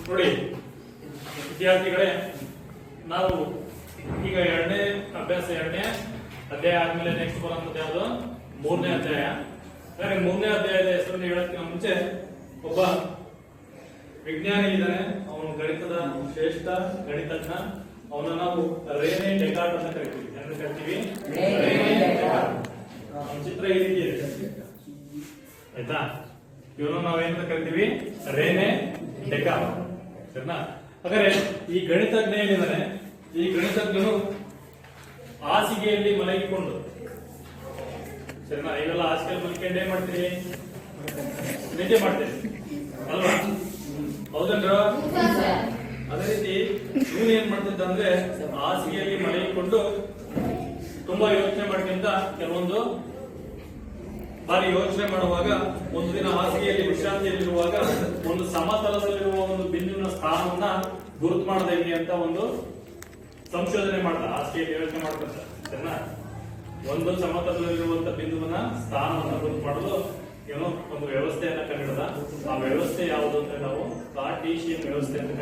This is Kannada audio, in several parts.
ನೋಡಿ ವಿದ್ಯಾರ್ಥಿಗಳೇ, ನಾವು ಈಗ ಎರಡನೇ ಅಧ್ಯಾಯ ಆದ್ಮೇಲೆ ನೆಕ್ಸ್ಟ್ ಬರುವಂತದ್ದು ಯಾವುದು? ಮೂರನೇ ಅಧ್ಯಾಯ. ಮೂರನೇ ಅಧ್ಯಾಯದ ಹೆಸರನ್ನು ಹೇಳೋದಕ್ಕಿಂತ ಮುಂಚೆ ಒಬ್ಬ ವಿಜ್ಞಾನಿ ಇದ್ದಾನೆ, ಅವನು ಗಣಿತದ ಶ್ರೇಷ್ಠ ಗಣಿತಜ್ಞ. ಅವನ ನಾವು ರೇನೆ ಡೆಕಾರ್ಟ್ ಅಂತ ಕರಿತೀವಿ. ಎಂದು ಕರಿತೀವಿ ಅವನ ಚಿತ್ರ ಈ ರೀತಿ ಇದೆ, ಆಯ್ತಾ? ಇವನು ನಾವೇನಂತ ಕರಿತೀವಿ? ರೇನೆ ಡೆಕಾರ್ಟ್, ಸರಿನಾ? ಹಾಗಾದ್ರೆ ಈ ಗಣಿತಜ್ಞ ಏನಿದ್ದಾನೆ, ಈ ಗಣಿತಜ್ಞನು ಹಾಸಿಗೆಯಲ್ಲಿ ಮಲಗಿಕೊಂಡು, ಸರಿನಾ? ಇವೆಲ್ಲ ಹಾಸಿಗೆಯಲ್ಲಿ ಮಲಗಿಕೊಂಡು ಏನ್ ಮಾಡ್ತೀರಿ? ನಿದ್ದೆ ಮಾಡ್ತೀರಿ ಅಲ್ವಾ? ಹೌದಲ್ರ? ಅದೇ ರೀತಿ ಇವನು ಏನ್ ಮಾಡ್ತಿದ್ದ ಅಂದ್ರೆ ಹಾಸಿಗೆಯಲ್ಲಿ ಮಲಗಿಕೊಂಡು ತುಂಬಾ ಯೋಚನೆ ಮಾಡ್ಕೊಂತ ಕೆಲವೊಂದು ಬಾರಿ ಯೋಚನೆ ಮಾಡುವಾಗ ಒಂದು ದಿನ ಹಾಸಿಗೆಯಲ್ಲಿ ವಿಶ್ರಾಂತಿಯಲ್ಲಿರುವಾಗ ಒಂದು ಸಮತಲದಲ್ಲಿರುವ ಒಂದು ಬಿಂದುವಿನ ಸ್ಥಾನವನ್ನ ಗುರುತು ಮಾಡದ ಹೆಂಗೆ ಅಂತ ಒಂದು ಸಂಶೋಧನೆ ಮಾಡ್ದ. ಹಾಸಿಗೆಯಲ್ಲಿ ಯೋಚನೆ ಮಾಡ್ತಾರೆ, ಸರಿನಾ? ಒಂದು ಸಮತಲದಲ್ಲಿರುವಂತಹ ಬಿಂದುವಿನ ಸ್ಥಾನವನ್ನ ಗುರುತು ಮಾಡಲು ಏನೋ ಒಂದು ವ್ಯವಸ್ಥೆಯನ್ನ ಕಂಡಿಡದ. ಆ ವ್ಯವಸ್ಥೆ ಯಾವುದು ಅಂದ್ರೆ ನಾವು ಕಾರ್ಟೀಸಿಯನ್ ವ್ಯವಸ್ಥೆ ಅಂತ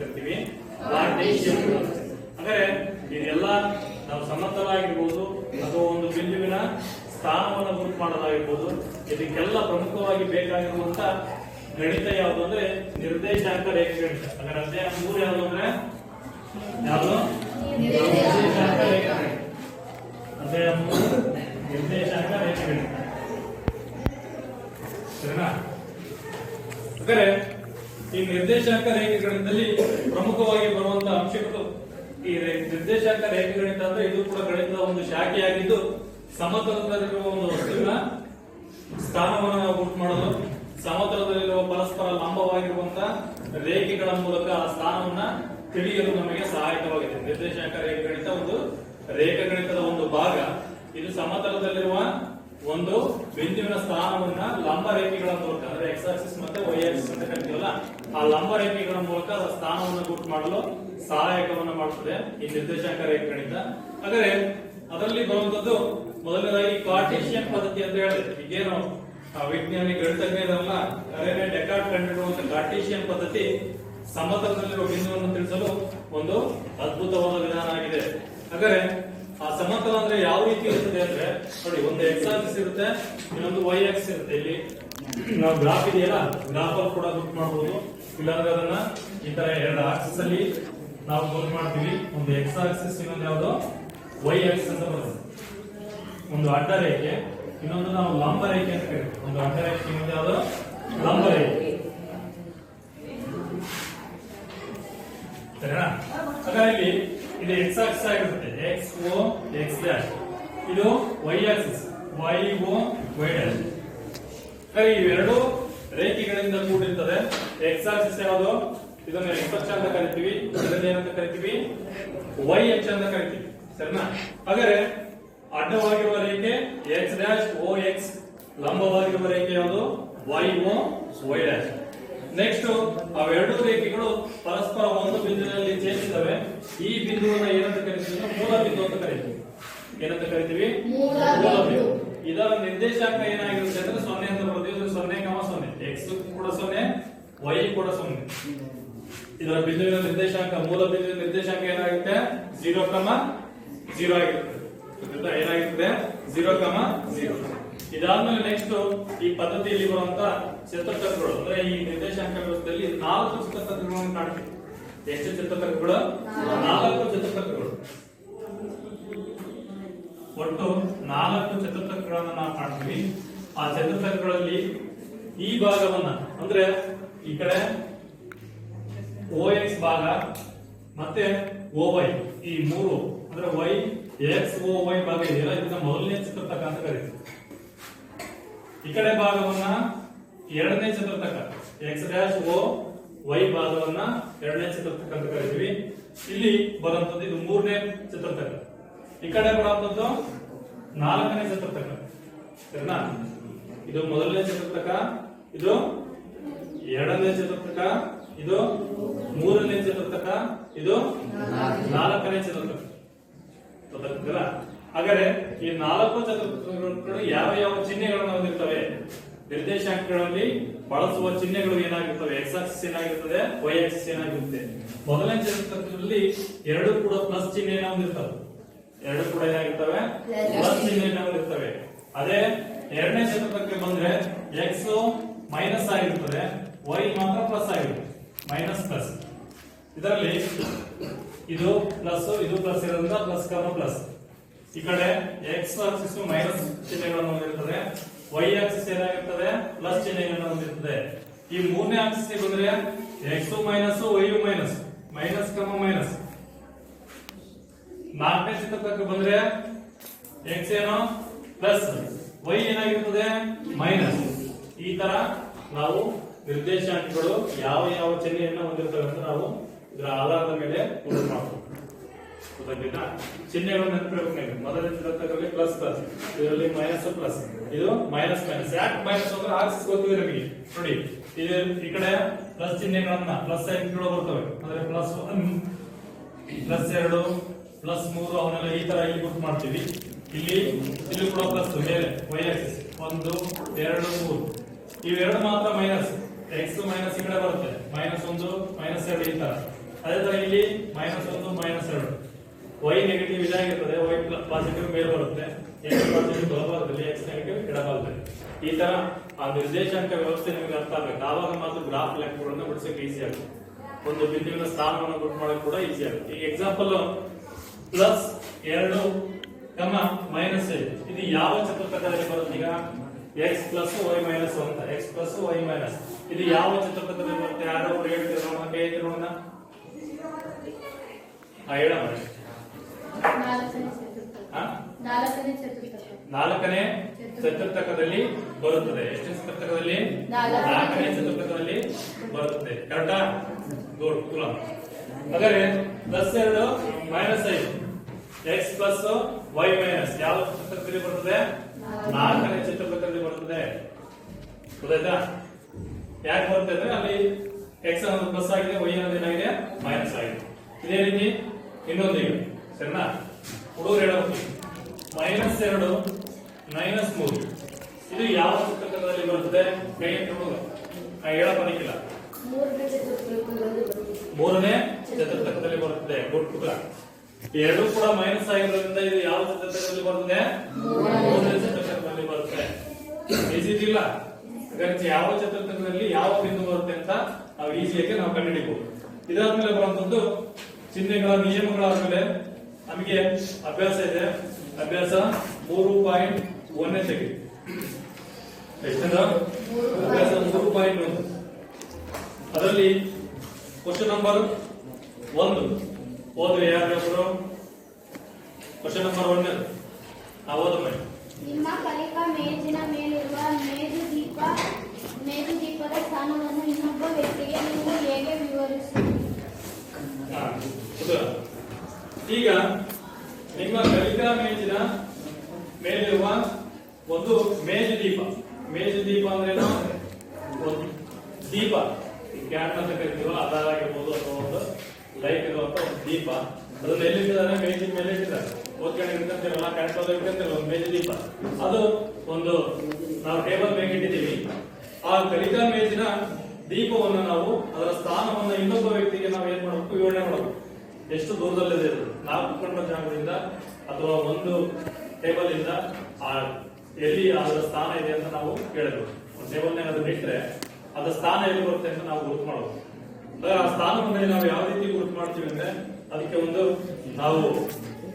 ಕರಿತೀವಿ. ಕಾರ್ಟೀಸಿಯನ್ ವ್ಯವಸ್ಥೆ ಹಾಗಾದ್ರೆ ಇದೆಲ್ಲ ನಾವು ಸಮತಲ ಆಗಿರ್ಬೋದು ಅಥವಾ ಒಂದು ಬಿಂದುವಿನ ಸ್ಥಾನವನ್ನು ಗುರುತು ಮಾಡೋದಾಗಿರ್ಬೋದು, ಇದಕ್ಕೆಲ್ಲ ಪ್ರಮುಖವಾಗಿ ಬೇಕಾಗಿರುವಂತ ಗಣಿತ ಯಾವುದು ಅಂದ್ರೆ ನಿರ್ದೇಶಾಂಕ ರೇಖೆ ಗಣಿತ. ಹಾಗಾದ್ರೆ ಅಧ್ಯಾಯ 3 ಯಾವುದು ಅಂದ್ರೆ ಯಾವುದು? ನಿರ್ದೇಶಾಂಕ ರೇಖೆ ಗಣಿತ. ಅಧ್ಯಾಯ 3 ನಿರ್ದೇಶಾಂಕ ರೇಖೆ ಗಣಿತ, ಸರಿನಾ? ಹಾಗಾದ್ರೆ ಈ ನಿರ್ದೇಶಾಂಕ ರೇಖೆ ಗಣಿತದಲ್ಲಿ ಪ್ರಮುಖವಾಗಿ ಬರುವಂತಹ ಅಂಶಗಳು, ಈ ನಿರ್ದೇಶಾಂಕ ರೇಖೆ ಗಣಿತ ಅಂದ್ರೆ ಇದು ಕೂಡ ಗಣಿತದ ಒಂದು ಶಾಖೆಯಾಗಿದ್ದು ಸಮತಲದಲ್ಲಿರುವ ಒಂದು ವಸ್ತುವಿನ ಸ್ಥಾನವನ್ನು ನಾವು ಗುರುತು ಮಾಡಲು, ಸಮತಲದಲ್ಲಿರುವ ಪರಸ್ಪರ ಲಂಬವಾಗಿರುವಂತಹ ರೇಖೆಗಳ ಮೂಲಕ ಆ ಸ್ಥಾನವನ್ನ ತಿಳಿಯಲು ನಮಗೆ ಸಹಾಯಕವಾಗಿದೆ. ನಿರ್ದೇಶಾಂಕ ರೇಖೆ ಗಣಿತ ಒಂದು ರೇಖಾಗಣಿತದ ಒಂದು ಭಾಗ. ಇದು ಸಮತಲದಲ್ಲಿರುವ ಒಂದು ಬಿಂದುವಿನ ಸ್ಥಾನವನ್ನ ಲಂಬ ರೇಖೆಗಳ ಮೂಲಕ ಅಂದ್ರೆ ಎಕ್ಸ್ ಆಕ್ಸಿಸ್ ಮತ್ತೆ ವೈ ಆಕ್ಸಿಸ್ ಅಂತ ಕರಿತೀವಲ್ಲ, ಆ ಲಂಬ ರೇಖೆಗಳ ಮೂಲಕ ಸ್ಥಾನವನ್ನು ಗುರುತು ಮಾಡಲು ಸಹಾಯಕವನ್ನ ಮಾಡುತ್ತದೆ ಈ ನಿರ್ದೇಶಾಂಕ ರೇಖೆ ಗಣಿತ. ಹಾಗಾದ್ರೆ ಅದರಲ್ಲಿ ಬರುವಂತದ್ದು ಮೊದಲನೇದಾಗಿ ಕಾರ್ಟೀಸಿಯನ್ ಪದ್ಧತಿ ಅಂತ ಹೇಳಿದೆ. ಈಗೇನು ವಿಜ್ಞಾನಿ ಗಣಿತಜ್ಞರಲ್ಲ ರೇನೆ ಡೆಕಾರ್ಟ್ ಕಂಡಿರುವಂತ ಕಾರ್ಟೀಸಿಯನ್ ಪದ್ಧತಿ ಸಮತಲದಲ್ಲಿರುವ ಬಿಂದುವನ್ನು ತಿಳಿಸಲು ಒಂದು ಅದ್ಭುತವಾದ ವಿಧಾನ ಆಗಿದೆ. ಹಾಗಾದ್ರೆ ಆ ಸಮತಲ ಅಂದ್ರೆ ಯಾವ ರೀತಿ ಇರುತ್ತದೆ ಅಂದ್ರೆ ನೋಡಿ, ಒಂದು ಎಕ್ಸ್ ಆಕ್ಸಿಸ್ ಇರುತ್ತೆ, ಇನ್ನೊಂದು ವೈ ಆಕ್ಸಿಸ್ ಇರುತ್ತೆ. ಇಲ್ಲಿ ನಾವು ಗ್ರಾಫ್ ಇದೆಯಲ್ಲ, ಗ್ರಾಫ್ ಅಲ್ಲಿ ಕೂಡ ಗುರುತು ಮಾಡಬಹುದು. ಇಲ್ಲಾಂದ್ರೆ ಅದನ್ನ ಈ ತರ ಎರಡು ಆಕ್ಸಿಸ್ ಅಲ್ಲಿ ನಾವು ಗುರುತು ಮಾಡ್ತೀವಿ. ಒಂದು ಎಕ್ಸ್ ಆಕ್ಸಿಸ್, ಇನ್ನೊಂದು ಯಾವುದು ವೈ ಆಕ್ಸಿಸ್ ಅಂತ ಬರುತ್ತೆ. ಒಂದು ಅಡ್ಡ ರೇಖೆ, ಇನ್ನೊಂದು ನಾವು ಲಂಬ ರೇಖೆ ಅಂತ ಕರಿತೀವಿ. ಒಂದು ಅಡ್ಡ ರೇಖೆ, ಇನ್ನೊಂದು ಯಾವುದು ಲಂಬ ರೇಖೆ, ಸರಿನಾ? ಹಾಗಾಗಿ ಇದು ಎಕ್ಸ್ ಆಕ್ಸಿಸ್ ಆಗಿರುತ್ತೆ, ಎಕ್ಸ್ ಓ ಎಕ್ಸ್ ಡ್ಯಾಶ್. ಇದು y axis, y O y dash. ಇವೆರಡು ರೇಖೆಗಳಿಂದ ಕೂಡಿರ್ತದೆ. ಎಕ್ಸ್ ಆಕ್ಸಿಸ್ ಯಾವುದು? ಇದನ್ನು ಎಕ್ಸ್ ಅಕ್ಷ ಅಂತ ಕರಿತೀವಿ. ಇದನ್ನ ಏನಂತ ಕರಿತೀವಿ? ವೈ ಅಕ್ಷ ಅಂತ ಕರಿತೀವಿ, ಸರಿನಾ? ಹಾಗಾದ್ರೆ ಅಡ್ಡವಾಗಿರುವ ರೇಖೆ ಎಕ್ಸ್ ಡ್ಯಾಶ್ ಓ ಎಕ್ಸ್, ಲಂಬವಾಗಿರುವ ರೇಖೆ ಯಾವುದು? Y O y dash. Next ಅವೆರಡು ರೇಖೆಗಳು ಪರಸ್ಪರ ಒಂದು ಬಿಂದುವಿನಲ್ಲಿ ಛೇದಿಸುತ್ತವೆ. ಈ ಬಿಂದುವನ್ನು ಏನಂತ ಕರಿತೀವಿ? ಮೂಲ ಬಿಂದು ಅಂತ ಕರಿತೀವಿ. ಏನಂತ ಕರಿತೀವಿ? ಮೂಲ ಬಿಂದು. ಇದರ ನಿರ್ದೇಶಾಂಕ ಏನಾಗಿರುತ್ತೆ ಅಂದ್ರೆ 0 ಅಂತ ಬರುತ್ತೆ. 0,0. ಎಕ್ಸ್ ಕೂಡ 0, ವೈ ಕೂಡ 0. ಇದರ ಬಿಂದುವಿನ ನಿರ್ದೇಶಾಂಕ, ಮೂಲ ಬಿಂದುವಿನ ನಿರ್ದೇಶಾಂಕ ಏನಾಗುತ್ತೆ? 0,0 ಆಗಿರುತ್ತೆ. ಏನಾಗಿರುತ್ತೆ? 0,0. ಇದಾದ್ಮೇಲೆ ನೆಕ್ಸ್ಟ್ ಈ ಪದ್ಧತಿಯಲ್ಲಿ ಬರುವಂತ ಚತುರ್ಥಕಗಳು ಅಂದ್ರೆ ಈ ನಿರ್ದೇಶಾಂಕ ವ್ಯವಸ್ಥೆಯಲ್ಲಿ 4 ಚತುರ್ಥಕಗಳನ್ನು ಕಾಣ್ತೀವಿ. ಎಷ್ಟು ಚತುರ್ಥಕಗಳು? 4 ಚತುರ್ಥಕಗಳು. ಒಟ್ಟು 4 ಚತುರ್ಥಕಗಳನ್ನು ನಾವು ಕಾಣ್ತೀವಿ. ಆ ಚತುರ್ಥಕಗಳಲ್ಲಿ ಈ ಭಾಗವನ್ನ ಅಂದ್ರೆ ಈ ಕಡೆ ಓ ಎಕ್ಸ್ ಭಾಗ ಮತ್ತೆ ಓ ವೈ, ಈ ಮೂರು ಅಂದ್ರೆ ವೈ ಎಕ್ಸ್ ಓ ವೈ ಭಾಗ ಇದೆಯಲ್ಲ, ಇದನ್ನ ಮೊದಲನೇ ಚತುರ್ಥಕ ಅಂತ ಕರೀತೀವಿ. ಈ ಕಡೆ ಭಾಗವನ್ನ ಎರಡನೇ ಚತುರ್ಥಕ, ಎಕ್ಸ್ ಡ್ಯಾಶ್ ಓ ವೈ ಭಾಗವನ್ನ ಎರಡನೇ ಚತುರ್ಥಕ ಅಂತ ಕರಿತೀವಿ. ಇಲ್ಲಿ ಬರುವಂತದ್ದು ಇದು ಮೂರನೇ ಚತುರ್ಥಕ. ಈ ಕಡೆ ಬರುವಂತದ್ದು 4ನೇ ಚತುರ್ಥಕ, ಸರಿನಾ? ಇದು ಮೊದಲನೇ ಚತುರ್ಥಕ, ಇದು ಎರಡನೇ ಚತುರ್ಥಕ, ಇದು ಮೂರನೇ ಚತುರ್ಥಕ, ಇದು 4ನೇ ಚತುರ್ಥಕ. ಹಾಗಾದ್ರೆ ಈ 4 ಚತುರ್ಥಕಗಳು ಯಾವ ಯಾವ ಚಿಹ್ನೆಗಳನ್ನು ಹೊಂದಿರ್ತವೆ? ನಿರ್ದೇಶಾಂಕಗಳಲ್ಲಿ ಬಳಸುವ ಚಿಹ್ನೆಗಳು ಏನಾಗಿರ್ತವೆ? ಎಕ್ಸ್ ಆಕ್ಸಿಸ್ ಏನಾಗಿರ್ತದೆ, ವೈ ಆಕ್ಸಿಸ್ ಏನಾಗಿರುತ್ತೆ. ಮೊದಲನೇ ಚತುರ್ಥಕದಲ್ಲಿ ಎರಡು ಕೂಡ ಪ್ಲಸ್ ಚಿಹ್ನೆಯನ್ನು ಹೊಂದಿರ್ತವೆ. ಎರಡು ಕೂಡ ಏನಾಗಿರ್ತವೆ? ಪ್ಲಸ್ ಚಿಹ್ನೆಯನ್ನು ಹೊಂದಿರ್ತವೆ. ಅದೇ ಎರಡನೇ ಚತುರ್ಥಕಕ್ಕೆ ಬಂದ್ರೆ ಎಕ್ಸ್ ಮೈನಸ್ ಆಗಿರ್ತದೆ, ವೈ ಮಾತ್ರ ಪ್ಲಸ್ ಆಗಿರುತ್ತೆ. Minus plus. ಇದರಲ್ಲಿ ಇದು ಪ್ಲಸ್ ಇದು ಪ್ಲಸ್ ಇರೋದ್ರಿಂದ ಪ್ಲಸ್ ಕಾಮ ಪ್ಲಸ್. ಈ ಕಡೆ ಎಕ್ಸ್ ಆಕ್ಸಿಸ್ ಮೈನಸ್ ಚಿಹ್ನೆಗಳನ್ನು ಹೊಂದಿರ್ತದೆ, ವೈ ಆಕ್ಸಿಸ್ ಏನಾಗಿರ್ತದೆ? ಪ್ಲಸ್ ಚಿಹ್ನೆಯನ್ನು ಹೊಂದಿರ್ತದೆ. ಈ ಮೂರನೇ ಆಕ್ಸಿಸ್ ಬಂದ್ರೆ x minus y minus, minus comma minus. ನಾಲ್ಕನೇ ಚತುರ್ಥಕಕ್ಕೆ ಬಂದ್ರೆ ಎಕ್ಸ್ ಏನೋ ಪ್ಲಸ್, ವೈ ಏನಾಗಿರ್ತದೆ? ಮೈನಸ್. ಈ ತರ ನಾವು ನಿರ್ದೇಶಾಂಕಗಳು ಯಾವ ಯಾವ ಚಿಹ್ನೆಯನ್ನು ಹೊಂದಿರ್ತವೆ ಅಂತ ನಾವು ಇದರ ಆಧಾರದ ಮೇಲೆ ಗುರುತು ಮಾಡಬಹುದು. ಗೊತ್ತಾಗ್ಲಿಲ್ಲ? ಚಿಹ್ನೆಗಳನ್ನು ನೆನಪಿರಬೇಕು. ಮೊದಲನೇ ಚತುರ್ಥಕದಲ್ಲಿ ಪ್ಲಸ್ ಪ್ಲಸ್, ಇದರಲ್ಲಿ ಮೈನಸ್ ಪ್ಲಸ್, ಇದು ಮೈನಸ್ ಮೈನಸ್. ಯಾಕೆ ಮೈನಸ್ ಅಂದ್ರೆ ಆಕ್ಸಿಸ್ ಗೊತ್ತಿದೆ ನಮಗೆ. ನೋಡಿ ಇದು ಈ ಕಡೆ ಪ್ಲಸ್ ಚಿಹ್ನೆಗಳನ್ನ ಪ್ಲಸ್ ಸೈನ್ಗಳು ಬರ್ತವೆ. ಅಂದ್ರೆ ಪ್ಲಸ್ 1 ಪ್ಲಸ್ 2 ಪ್ಲಸ್ 3 ಅವನ್ನೆಲ್ಲ ಈ ತರ ಇಲ್ಲಿ ಗುರುತು ಮಾಡ್ತೀವಿ. ಇಲ್ಲಿ ಕೂಡ ಪ್ಲಸ್ ಮೇಲೆ ವೈ ಆಕ್ಸಿಸ್ 1 2 3. ಇವೆರಡು ಮಾತ್ರ ಮೈನಸ್. ಎಕ್ಸ್ ಮೈನಸ್ ಈ ಕಡೆ ಬರುತ್ತೆ, ಮೈನಸ್ 1 ಮೈನಸ್ 2 ಈ ತರ. ಅದೇ ತರ ಇಲ್ಲಿ ಮೈನಸ್ 1 ಮೈನಸ್ 2. ವೈ ನೆಗೆಟಿವ್ ಇದಾಗಿರ್ತದೆ, ವೈ ಪಾಸಿಟಿವ್ ಮೇಲೆ ಬರುತ್ತೆ, ಎಕ್ಸ್ ಪಾಸಿಟಿವ್ ಬಲಭಾಗದಲ್ಲಿ, ಎಕ್ಸ್ ನೆಗೆಟಿವ್ ಎಡಭಾಗದಲ್ಲಿ. ಈ ತರ ಆ ನಿರ್ದೇಶಾಂಕ ವ್ಯವಸ್ಥೆ ನಿಮಗೆ ಅರ್ಥ ಆಗ್ಬೇಕು. ಆವಾಗ ಮಾತ್ರ ಗ್ರಾಫ್ ಲೆಕ್ಕಗಳನ್ನು ಬಿಡಿಸಕ್ಕೆ ಈಸಿ ಆಗುತ್ತೆ. ಒಂದು ಬಿಂದುವಿನ ಸ್ಥಾನವನ್ನು ಗುರುತು ಮಾಡಕ್ಕೆ ಕೂಡ ಈಸಿ ಆಗುತ್ತೆ. ಈಗ ಎಕ್ಸಾಂಪಲ್ ಪ್ಲಸ್ 2 ಮೈನಸ್ 5 ಇದು ಯಾವ ಚತುರ್ಥಕದಲ್ಲಿ ಬರುತ್ತೆ? ಈಗ ಎಕ್ಸ್ ಪ್ಲಸ್ ವೈ ಮೈನಸ್ ಅಂತ, ಎಕ್ಸ್ ಪ್ಲಸ್ ವೈ ಮೈನಸ್ ಇದು ಯಾವ ಚತುರ್ಥಕದಲ್ಲಿ ಬರುತ್ತೆ? ಯಾರೋ ಹೇಳ್ತೀರ ನೋಡೋಣ. ಹೇಳ ನಾಲ್ಕನೇ ಚತುರ್ಥಕದಲ್ಲಿ ಬರುತ್ತದೆ. ಎಷ್ಟನೇ ಚತುರ್ಥಕದಲ್ಲಿ? ನಾಲ್ಕನೇ ಚತುರ್ಥಕದಲ್ಲಿ ಬರುತ್ತದೆ. ಕರೆಕ್ಟಾ? ಗುಡ್. ಕುಲ ಹಾಗಾದ್ರೆ plus 2 minus 5 x plus y minus ಯಾವ ಚತುರ್ಥಕದಲ್ಲಿ ಬರ್ತದೆ? ನಾಲ್ಕನೇ ಚತುರ್ಥಕದಲ್ಲಿ ಬರ್ತದೆ. ಗೊತ್ತಾಯ್ತಾ? ಯಾಕೆ ಬರುತ್ತೆ ಅಂದ್ರೆ ಅಲ್ಲಿ ಎಕ್ಸ್ ಅನ್ನೋದು ಪ್ಲಸ್ ಆಗಿದೆ, ವೈ ಅನ್ನೋದು ಏನಾಗಿದೆ? ಮೈನಸ್ ಆಗಿದೆ. ಇದೇ ರೀತಿ ಇನ್ನೊಂದು ಈಗ ಸರಿನಾ? ಹುಡುಗರು ಹೇಳಬೇಕು ಮೈನಸ್ 2 ಮೈನಸ್ 3 ಇದು ಯಾವ ಚತುರ್ಥಕದಲ್ಲಿ ಬರುತ್ತದೆ? ಕೈ ಹುಡುಗ ಹೇಳಕ್ಕಿಲ್ಲ. ಮೂರನೇ ಚತುರ್ಥಕದಲ್ಲಿ ಬರುತ್ತದೆ. ಗುಡ್. ಎರಡು ಕೂಡ ಮೈನಸ್ ಆಗಿರೋದ್ರಿಂದ ಇದು ಯಾವ ಚತುರ್ಥಕದಲ್ಲಿ ಬರುತ್ತದೆ? ಮೂರನೇ ಚತುರ್ಥಕದಲ್ಲಿ ಬರುತ್ತೆ. ಈಸಿ ಇಲ್ಲ? ಹಾಗಾದ್ರೆ ಯಾವ ಚತುರ್ಥಕದಲ್ಲಿ ಯಾವ ಬಿಂದು ಬರುತ್ತೆ ಅಂತ ನಾವು ಈಸಿಯಾಗಿ ನಾವು ಕಂಡುಹಿಡಿಯಬಹುದು. ಇದಾದ್ಮೇಲೆ ಬರುವಂತದ್ದು ಚಿಹ್ನೆಗಳ ನಿಯಮಗಳಾದ್ಮೇಲೆ ನಮಗೆ ಅಭ್ಯಾಸ ಇದೆ. ಅಭ್ಯಾಸ 3.1 ತೆಗೆದು ಎಷ್ಟಂದ ಅಭ್ಯಾಸ 3.1 ಅದರಲ್ಲಿ ಕ್ವಶನ್ ನಂಬರ್ 1 ಓದ್ರಿ ಯಾರು? Question number 1 ಓದಮ್ಮ. ನಿಮ್ಮ ಕಲಿಕಾ ಮೇಜಿನ ಮೇಲಿರುವ ಮೇಜು ದೀಪದ ಸ್ಥಾನವನ್ನು ಇನ್ನೊಬ್ಬ ವ್ಯಕ್ತಿಗೆ ನೀವು ಹೇಗೆ ವಿವರಿಸುತ್ತೀರಿ? ಈಗ ನಿಮ್ಮ ಕಲಿಕಾ ಮೇಜಿನ ಮೇಲಿರುವ ಒಂದು ಮೇಜು ದೀಪ. ಮೇಜು ದೀಪ ಅಂದ್ರೇನು? ಒಂದು ದೀಪ, ಕ್ಯಾಂಡ್ ಅಂತ ಕರಿತೀವಲ್ಲ ಅದಾಗಿರ್ಬೋದು, ಅಥವಾ ಒಂದು ಲೈಟ್ ಇರುವಂತ ಒಂದು ದೀಪ. ಅದನ್ನ ಎಲ್ಲಿಟ್ಟಿದ್ದಾರೆ? ಮೇಜಿನ ಮೇಲೆ ಇಟ್ಟಿದ್ದಾರೆ. ಓದ್ಕೊಂಡು ಇಟ್ಕೊಂತೀರಲ್ಲ, ಕ್ಯಾಂಡ್ ಇಟ್ಕೊಂತೀರಲ್ಲ ಒಂದು ಮೇಜು ದೀಪ. ಅದು ಒಂದು ನಾವು ಟೇಬಲ್ ಮೇಲೆ ಇಟ್ಟಿದ್ದೀವಿ. ಆ ಕಲಿಕಾ ಮೇಜಿನ ದೀಪವನ್ನು ನಾವು ಅದರ ಸ್ಥಾನವನ್ನು ಇನ್ನೊಬ್ಬ ವ್ಯಕ್ತಿಗೆ ನಾವು ಏನ್ ಮಾಡಬೇಕು? ವಿವರಣೆ ಮಾಡಬೇಕು. ಎಷ್ಟು ದೂರದಲ್ಲಿದೆ ಅದು? ನಾವು ಕುತ್ಕೊಂಡ ಜಾಗದಿಂದ ಅಥವಾ ಒಂದು ಟೇಬಲ್ ಇಂದ ಎಲ್ಲಿ ಅದರ ಸ್ಥಾನ ಇದೆ ಅಂತ ನಾವು ಕೇಳಬೇಕು. ಒಂದು ಟೇಬಲ್ ಏನಾದ್ರು ಇಟ್ಟರೆ ಅದರ ಸ್ಥಾನ ಎಲ್ಲಿ ಬರುತ್ತೆ ಅಂತ ನಾವು ಗುರುತು ಮಾಡಬೇಕು. ಆ ಸ್ಥಾನವನ್ನು ನಾವು ಯಾವ ರೀತಿ ಗುರುತು ಮಾಡ್ತೀವಿ ಅಂದ್ರೆ ಅದಕ್ಕೆ ಒಂದು ನಾವು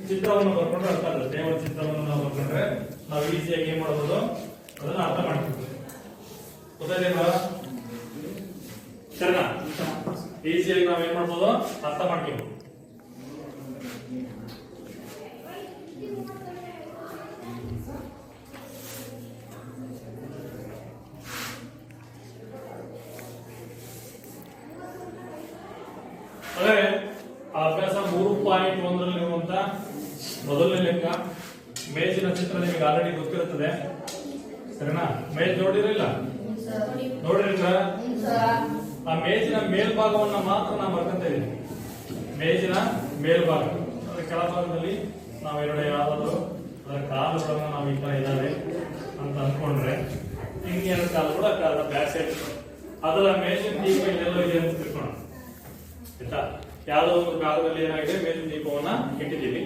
ಚಿತ್ರವನ್ನು ಬರ್ಕೊಂಡ್ರೆ ಅರ್ಥ ಆಗುತ್ತೆ. ಟೇಬಲ್ ಚಿತ್ರವನ್ನು ನಾವು ಬರ್ಕೊಂಡ್ರೆ ನಾವು ಈಸಿಯಾಗಿ ಏನ್ ಮಾಡಬಹುದು ಅದನ್ನ ಅರ್ಥ ಮಾಡ್ತೀವಿ. ಗೊತ್ತಾಯ್ತಾ? ಸರಿನಾ? ಈಸಿಯಾಗಿ ನಾವ್ ಏನ್ ಮಾಡ್ಬೋದು? ಅರ್ಥ ಮಾಡ್ತೀವಿ. ಅದೇ ಅಭ್ಯಾಸ 3.1 ಮೊದಲನೇ ಲೆಕ್ಕ ಮೇಜಿನ ಚಿತ್ರ ನಿಮಗೆ ಆಲ್ರೆಡಿ ಗೊತ್ತಿರುತ್ತದೆ. ಸರಿನಾ? ಮೇಜ್ ನೋಡಿರಲಿಲ್ಲ? ನೋಡಿರಲಿಲ್ಲ? ಆ ಮೇಜಿನ ಮೇಲ್ಭಾಗವನ್ನ ಮಾತ್ರ ನಾವು ಬರ್ಕೊಂತ ಇದೀವಿ. ಮೇಜಿನ ಮೇಲ್ಭಾಗ ಅದರ ಕೆಳಭಾಗದಲ್ಲಿ ನಾವು ಎರಡು ಯಾವ್ದಾದ್ರು ಅದರ ಕಾಲುಗಳನ್ನ ನಾವು ಈ ತರ ಇದ್ದಾವೆ ಅಂತ ಅಂದ್ಕೊಂಡ್ರೆ ಹಿಂಗೆ ಎರಡು ಕಾಲು ಕೂಡ ಬ್ಯಾಕ್ ಸೈಡ್ ಅದರ ಮೇಜಿನ ದೀಪ ಇದೆಲ್ಲ ಇದೆ ಅಂತ ತಿಳ್ಕೊಳ್ಳೋಣ ಆಯ್ತಾ. ಯಾವುದೋ ಒಂದು ಕಾಲದಲ್ಲಿ ಏನಾಗಿದೆ ಮೇಜಿನ ದೀಪವನ್ನ ಇಟ್ಟಿದ್ದೀವಿ.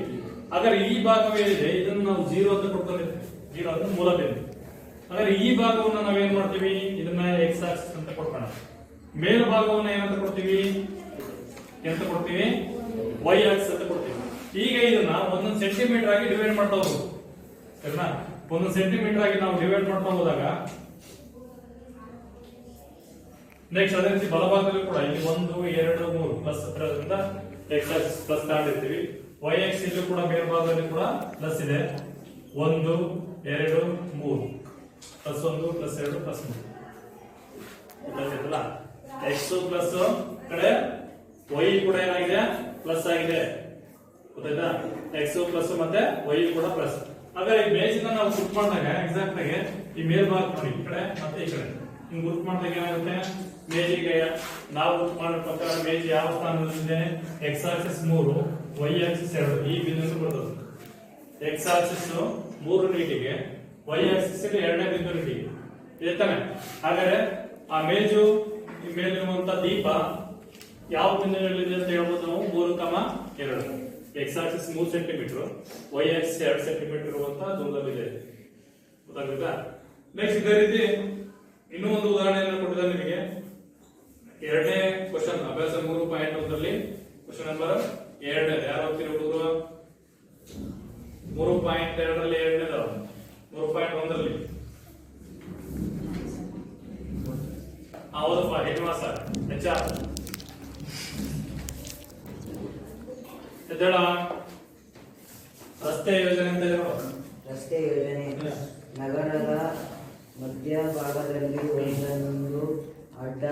ಹಾಗಾದ್ರೆ ಈ ಭಾಗವೇನಿದೆ ಇದನ್ನು ನಾವು 0 ಅಂತ ಕೊಡ್ಕೊಂಡಿರ್ತೀವಿ. 0 ಅಂತ ಮೂಲ ಬಿಂದು. ಹಾಗಾದ್ರೆ ಈ ಭಾಗವನ್ನ ನಾವೇನ್ ಮಾಡ್ತೀವಿ, ಇದನ್ನ ಎಕ್ಸ್ ಆಕ್ಸಿಸ್ ಅಂತ ಕೊಡ್ಕೋಣ. ಮೇಲ್ಭಾಗವನ್ನ ಏನಂತ ಕೊಡ್ತೀವಿ, ಎಂತ ಕೊಡ್ತೀವಿ, ವೈ ಆಕ್ಸಿಸ್ ಅಂತ ಕೊಡ್ತೀವಿ. ಈಗ ಇದನ್ನ 1 ಸೆಂಟಿಮೀಟರ್ ಆಗಿ ಡಿವೈಡ್ ಮಾಡ್ತಾ ಹೋಗುದು ಸರಿನಾ. 1 ಸೆಂಟಿಮೀಟರ್ ಆಗಿ ನಾವು ಡಿವೈಡ್ ಮಾಡ್ತಾ ಹೋದಾಗ ನೆಕ್ಸ್ಟ್ ಅದೇ ರೀತಿ ಬಲಭಾಗದಲ್ಲಿ ಕೂಡ ಇಲ್ಲಿ 1 2 3 ಪ್ಲಸ್ ಹತ್ತಿರದಿಂದ ಎಕ್ಸ್ ಆಕ್ಸಿಸ್ ಪ್ಲಸ್ ತಗೊಂಡಿರ್ತೀವಿ. ವೈ ಆಕ್ಸಿಸ್ ಕೂಡ ಮೇಲ್ಭಾಗದಲ್ಲಿ ಕೂಡ ಪ್ಲಸ್ ಇದೆ. 1 2 3 ಪ್ಲಸ್ 1 ಪ್ಲಸ್ 2 ಪ್ಲಸ್ 3 ಗೊತ್ತಾಯ್ತಲ್ಲ. ಎಕ್ಸ್ ಪ್ಲಸ್ ಕಡೆ ವೈ ಕೂಡ ಏನಾಗಿದೆ ಪ್ಲಸ್ ಆಗಿದೆ ಗೊತ್ತಾಯ್ತಾ. ಎಕ್ಸ್ ಪ್ಲಸ್ ಮತ್ತೆ ವೈ ಕೂಡ ಪ್ಲಸ್. ಹಾಗಾದ್ರೆ ಈ ಮೇಜಿನ ನಾವು ಗುರ್ತು ಮಾಡಿದಾಗ ಎಕ್ಸಾಕ್ಟ್ ಆಗಿ ಈ ಮೇಲ್ಭಾಗ ನೋಡಿ ಈ ಕಡೆ ಮತ್ತೆ ಈ ಕಡೆ ಹಿಂಗ್ ಗುರ್ತು ಮಾಡಿದಾಗ ಏನಾಗುತ್ತೆ, ಮೇಜಿಗೆ ನಾವು ಗುರ್ತು ಮಾಡೋ ಪ್ರಕಾರ ಮೇಜ್ ಯಾವ ಸ್ಥಾನದಲ್ಲಿದೆ, ಎಕ್ಸ್ ಆಕ್ಸಿಸ್ 3 ವೈ ಆಕ್ಸಿಸ್ 2 ಈ ಬಿಂದು ಬರ್ತದೆ. ಎಕ್ಸ್ ಆಕ್ಸಿಸ್ 3 ನೀಟಿಗೆ ವೈ ಆಕ್ಸಿಸ್ 2ನೇ ಬಿಂದು ನೀಟಿಗೆ ಇದೆ ತಾನೆ. ಹಾಗಾದ್ರೆ ಆ ಮೇಜು ಈ ಮೇಲಿರುವಂತ ದೀಪ ಯಾವ ಬಿಂದುವಿನಲ್ಲಿದೆ ಅಂತ ಹೇಳ್ಬೋದು ನಾವು 3,2. X axis 3 centimetre, y axis 2 centimetre ಇರುವಂತ ದೂರದಲ್ಲಿದೆ ಗೊತ್ತಾಗುತ್ತಾ. ನೆಕ್ಸ್ಟ್ ಇದೇ ರೀತಿ ಇನ್ನೂ ಒಂದು ಉದಾಹರಣೆಯನ್ನು ಕೊಟ್ಟಿದ್ದಾರೆ ನಿಮಗೆ. ಎರಡನೇ ಕ್ವಶನ್ ಅಭ್ಯಾಸ 3.1ರಲ್ಲಿ ಕ್ವಶನ್ ನಂಬರ್ 2 ಯಾರು ಹೋಗ್ತೀರಿ ಹುಡುಗರು, 3.2ರಲ್ಲಿ ಎರಡನೇದು 3.1ರಲ್ಲಿ ಹೌದಪ್ಪ ಹೆಣ್ವಾಸ ಹೆಚ್ಚ ಎದ್ದೇಳ. ರಸ್ತೆ ಯೋಜನೆ ಅಂತ ಹೇಳೋ. ರಸ್ತೆ ಯೋಜನೆ ನಗರದ ಮಧ್ಯಭಾಗದಲ್ಲಿ ಒಂದೊಂದು ಅಡ್ಡ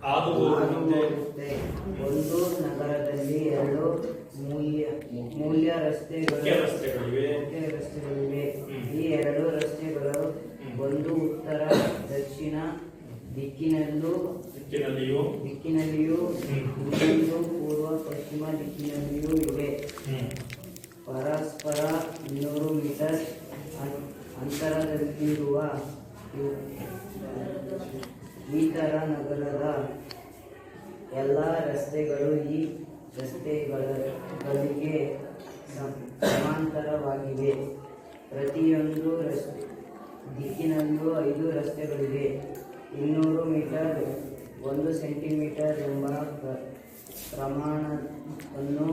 ಹಾದು ಹೋಗುತ್ತೆ. ಒಂದು ನಗರದಲ್ಲಿ 2 ಮೂಲ್ಯ ರಸ್ತೆಗಳಿವೆ. ಈ 2 ರಸ್ತೆಗಳು ಒಂದು ಉತ್ತರ ದಕ್ಷಿಣ ದಿಕ್ಕಿನಲ್ಲಿಯೂ ಇನ್ನೊಂದು ಪೂರ್ವ ಪಶ್ಚಿಮ ದಿಕ್ಕಿನಲ್ಲಿಯೂ ಇವೆ. ಪರಸ್ಪರ 200 ಮೀಟರ್ ಅಂತರದಲ್ಲಿರುವ ಈ ತರ ನಗರದ ಎಲ್ಲ ರಸ್ತೆಗಳು ಈ ರಸ್ತೆಗಳಿಗೆ ಸಮಾಂತರವಾಗಿವೆ. ಪ್ರತಿಯೊಂದು ದಿಕ್ಕಿನಲ್ಲೂ 5 ರಸ್ತೆಗಳಿವೆ. 200 ಮೀಟರ್ 1 ಸೆಂಟಿಮೀಟರ್ ಎಂಬ ಪ್ರಮಾಣವನ್ನು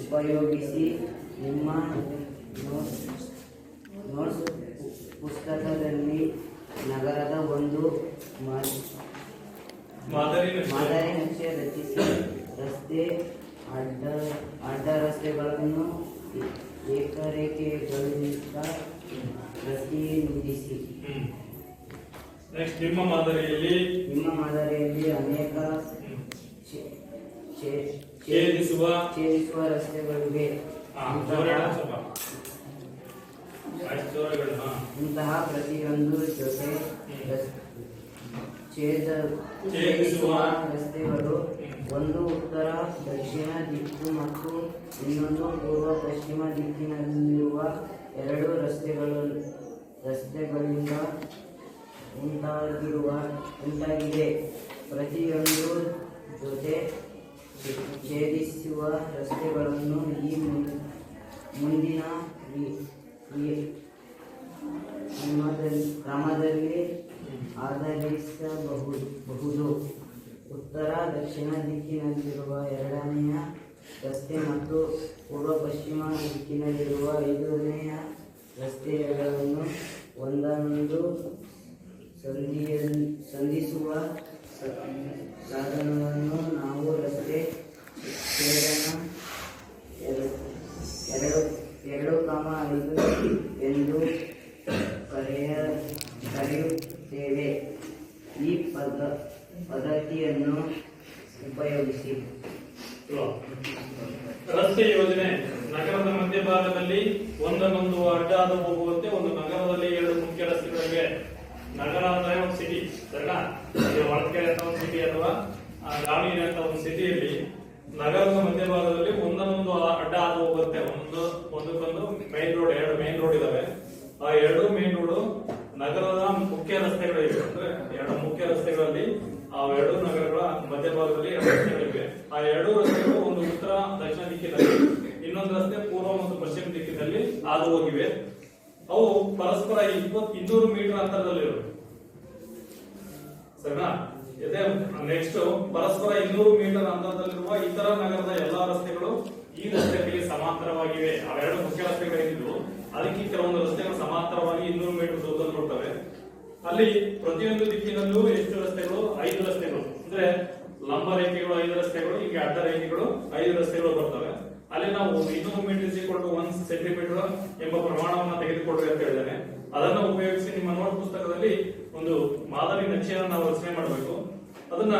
ಉಪಯೋಗಿಸಿ ನಿಮ್ಮ ನೋಟ್ಸ್ ಪುಸ್ತಕದಲ್ಲಿ ನಗರದ ಒಂದು ಮಾದರಿ ನಕ್ಷೆ ರಚಿಸಿ ರಸ್ತೆ ಅಡ್ಡ ರಸ್ತೆಗಳನ್ನು ಏಕರೇಖೆಗಳಿಂದ ಪ್ರತಿನಿಧಿಸಿ. ನಿಮ್ಮ ಮಾದರಿಯಲ್ಲಿ ಅನೇಕ ಛೇದಿಸುವ ರಸ್ತೆಗಳಿವೆ. ಇಂತಹ ಪ್ರತಿಯೊಂದು ಜೊತೆ ಛೇದಿಸುವ ರಸ್ತೆಗಳು ಒಂದು ಉತ್ತರ ದಕ್ಷಿಣ ದಿಕ್ಕು ಮತ್ತು ಇನ್ನೊಂದು ಪೂರ್ವ ಪಶ್ಚಿಮ ದಿಕ್ಕಿನಲ್ಲಿರುವ 2 ರಸ್ತೆಗಳಿಂದ ಉಂಟಾಗಿದೆ. ಪ್ರತಿಯೊಂದು ಜೊತೆ ಛೇದಿಸುವ ರಸ್ತೆಗಳನ್ನು ಈ ಮುಂದಿನ ಕ್ರಮದಲ್ಲಿ ಆಧರಿಸಬಹುದು. ಉತ್ತರ ದಕ್ಷಿಣ ದಿಕ್ಕಿನಲ್ಲಿರುವ 2ನೇ ರಸ್ತೆ ಮತ್ತು ಪೂರ್ವ ಪಶ್ಚಿಮ ದಿಕ್ಕಿನಲ್ಲಿರುವ 5ನೇ ರಸ್ತೆಗಳನ್ನು ಒಂದೊಂದು ಸಂಧಿಸುವ ಸಾಧನವನ್ನು ನಾವು ರಸ್ತೆ ಛೇದನ 2,5 ಎಂದು ಕರೆಯುತ್ತೇವೆ. ಈ ಪದ್ಧತಿಯನ್ನು ಉಪಯೋಗಿಸಿ. ರಸ್ತೆ ಯೋಜನೆ ನಗರದ ಮಧ್ಯಭಾಗದಲ್ಲಿ ಒಂದನ್ನೊಂದು ಅಡ್ಡ ಹಾದು ಹೋಗುವಂತೆ ಒಂದು ನಗರದಲ್ಲಿ 2 ಮುಖ್ಯ ರಸ್ತೆಗಳಿವೆ. ನಗರ ಅಂದ್ರೆ ಒಂದು ಸಿಟಿ ಸರಿನಾ. ಹೊಳಲ್ಕೆರೆ ಅಂತ ಒಂದು ಸಿಟಿ ಅಥವಾ ದಾವಣಗೆರೆ ಅಂತ ಒಂದು ಸಿಟಿಯಲ್ಲಿ ನಗರದ ಮಧ್ಯಭಾಗದಲ್ಲಿ ಒಂದೊಂದು ಅಡ್ಡ ಹಾದು ಹೋಗುತ್ತೆ. ಒಂದಕ್ಕೊಂದು ಮೈನ್ ರೋಡ್ 2 ಮೈನ್ ರೋಡ್ ಇದಾವೆ. ಆ 2 ಮೈನ್ ರೋಡ್ ನಗರದ ಮುಖ್ಯ ರಸ್ತೆಗಳಿವೆ. ಅಂದ್ರೆ ಎರಡು ಮುಖ್ಯ ರಸ್ತೆಗಳಲ್ಲಿ ಆ ಎರಡು ನಗರಗಳ ಮಧ್ಯಭಾಗದಲ್ಲಿ ಎರಡು ರಸ್ತೆಗಳಿವೆ. ಆ ಎರಡು ರಸ್ತೆಗಳು ಒಂದು ಉತ್ತರ ದಕ್ಷಿಣ ದಿಕ್ಕಿನಲ್ಲಿ, ಇನ್ನೊಂದು ರಸ್ತೆ ಪೂರ್ವ ಮತ್ತು ಪಶ್ಚಿಮ ದಿಕ್ಕಿನಲ್ಲಿ ಹಾದು ಹೋಗಿವೆ. ಅವು ಪರಸ್ಪರ 200 ಮೀಟರ್ ಅಂತರದಲ್ಲಿವೆ. ಸರಿನಾ? ಇದೇ ನೆಕ್ಸ್ಟ್ ಪರಸ್ಪರ 200 ಮೀಟರ್ ಅಂತರದಲ್ಲಿರುವ ಇತರ ನಗರದ ಎಲ್ಲಾ ರಸ್ತೆಗಳು ಈ ರಸ್ತೆಗಳಿಗೆ ಸಮಾಂತರವಾಗಿವೆ. ಅವೆರಡು ಮುಖ್ಯ ರಸ್ತೆಗಳಿದ್ದು ಅದಕ್ಕೆ ಕೆಲವೊಂದು ರಸ್ತೆಗಳು ಸಮಾಂತರವಾಗಿ 200 ಮೀಟರ್ ದೂರದಲ್ಲಿ ಬರ್ತವೆ. ಅಲ್ಲಿ ಪ್ರತಿಯೊಂದು ದಿಕ್ಕಿನಲ್ಲೂ ಎಷ್ಟು ರಸ್ತೆಗಳು? 5 ರಸ್ತೆಗಳು. ಅಂದ್ರೆ ಲಂಬ ರೇಖೆಗಳು 5 ರಸ್ತೆಗಳು, ಹೀಗೆ ಅಡ್ಡ ರೇಖೆಗಳು 5 ರಸ್ತೆಗಳು ಬರ್ತವೆ. ಅಲ್ಲಿ ನಾವು 200 ಮೀಟರ್ 1 ಸೆಂಟಿಮೀಟರ್ ಎಂಬ ಪ್ರಮಾಣವನ್ನು ತೆಗೆದುಕೊಳ್ಬೇಕು ಅಂತ ಹೇಳಿದ್ದೇನೆ. ಅದನ್ನು ಉಪಯೋಗಿಸಿ ನಿಮ್ಮ ನೋಟ್ ಪುಸ್ತಕದಲ್ಲಿ ಒಂದು ಮಾದರಿ ನಕ್ಷೆಯನ್ನು ನಾವು ರಚನೆ ಮಾಡಬೇಕು. ಅದನ್ನ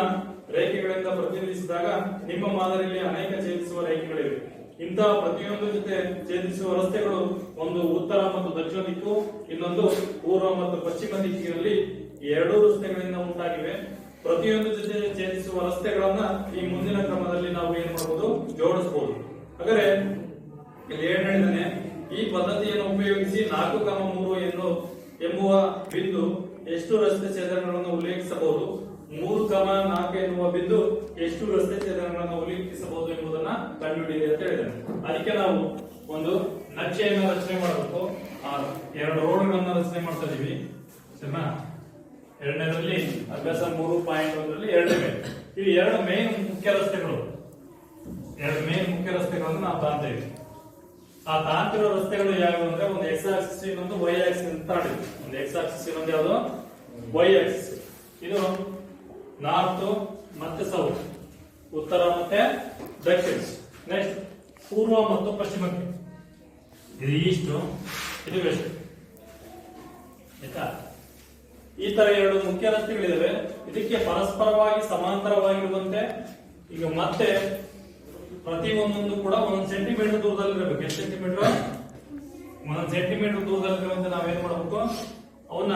ರೇಖೆಗಳಿಂದ ಪ್ರತಿನಿಧಿಸಿದಾಗ ನಿಮ್ಮ ಮಾದರಿಯಲ್ಲಿ ಅನೇಕ ಛೇದಿಸುವ ರೇಖೆಗಳಿವೆ. ಇಂತಹ ಪ್ರತಿಯೊಂದು ಜೊತೆ ಛೇದಿಸುವ ರಸ್ತೆಗಳು ಒಂದು ಉತ್ತರ ಮತ್ತು ದಕ್ಷಿಣ ದಿಕ್ಕು, ಇನ್ನೊಂದು ಪೂರ್ವ ಮತ್ತು ಪಶ್ಚಿಮ ದಿಕ್ಕಿನಲ್ಲಿ ಎರಡೂ ರಸ್ತೆಗಳಿಂದ ಉಂಟಾಗಿವೆ. ಪ್ರತಿಯೊಂದು ಜೊತೆ ಛೇದಿಸುವ ರಸ್ತೆಗಳನ್ನ ಈ ಮುಂದಿನ ಕ್ರಮದಲ್ಲಿ ನಾವು ಏನ್ ಮಾಡಬಹುದು? ಜೋಡಿಸಬಹುದು. ಹಾಗಾದ್ರೆ ಇಲ್ಲಿ ಏನ್ ಹೇಳಿದಾನೆ? ಈ ಪದ್ಧತಿಯನ್ನು ಉಪಯೋಗಿಸಿ 4,3 ಎಂಬುವ ಬಿಂದು ಎಷ್ಟು ರಸ್ತೆ ಛೇದನಗಳನ್ನು ಉಲ್ಲೇಖಿಸಬಹುದು, 3,4 ಎನ್ನುವ ಬಿಂದು ಎಷ್ಟು ರಸ್ತೆ ಛೇದನಗಳನ್ನು ಉಲ್ಲೇಖಿಸಬಹುದು ಎಂಬುದನ್ನ ಕಂಡುಹಿಡಿಯಿರಿ ಅಂತ ಹೇಳಿದ್ದೇನೆ. ಅದಕ್ಕೆ ನಾವು ಒಂದು ನಕ್ಷೆಯನ್ನು ರಚನೆ ಮಾಡಬೇಕು. ಎರಡು ರೋಡ್ಗಳನ್ನ ರಚನೆ ಮಾಡ್ತಾ ಇದೀವಿ. ಸರಿನಾ? ಎರಡನೇದಲ್ಲಿ ಅಭ್ಯಾಸ 3.1ರಲ್ಲಿ ಎರಡನೇ ಇವು ಎರಡು ಮೇನ್ ಮುಖ್ಯ ರಸ್ತೆಗಳು. ಎರಡು ಮೇನ್ ಮುಖ್ಯ ರಸ್ತೆಗಳನ್ನು ನಾವು ತಾಂತಾ ಇದ್ದೀವಿ. ಆ ತಾಂತಿರೋ ರಸ್ತೆಗಳು ಯಾವ್ಯಾವ ಅಂದ್ರೆ ಒಂದು ಎಕ್ಸ್ ಆಕ್ಸಿಸ್, ಇನ್ನೊಂದು ವೈ ಆಕ್ಸಿಸ್ ಅಂತ ತಾಂಡಿದ್ವಿ. ಒಂದು ಎಕ್ಸ್ ಆಕ್ಸಿಸ್, ಇನ್ನೊಂದು ಯಾವುದು? Y axis. ಇದು ನಾರ್ತ್ ಮತ್ತೆ ಸೌತ್, ಉತ್ತರ ಮತ್ತೆ ದಕ್ಷಿಣ. ನೆಕ್ಸ್ಟ್ ಪೂರ್ವ ಮತ್ತು ಪಶ್ಚಿಮಕ್ಕೆ. ಇದು ಈಸ್ಟ್, ಇದು ವೆಸ್ಟ್. ಆಯ್ತಾ? ಈ ತರ ಎರಡು ಮುಖ್ಯ ರಸ್ತೆಗಳಿದಾವೆ. ಇದಕ್ಕೆ ಪರಸ್ಪರವಾಗಿ ಸಮಾಂತರವಾಗಿರುವಂತೆ ಈಗ ಮತ್ತೆ ಪ್ರತಿ ಒಂದೊಂದು ಕೂಡ 1 ಸೆಂಟಿಮೀಟರ್ ದೂರದಲ್ಲಿರಬೇಕು. ಎಷ್ಟು ಸೆಂಟಿಮೀಟರ್? 1 ಸೆಂಟಿಮೀಟರ್ ದೂರದಲ್ಲಿರುವಂತೆ ನಾವೇನ್ ಮಾಡಬೇಕು? ಅವನ್ನ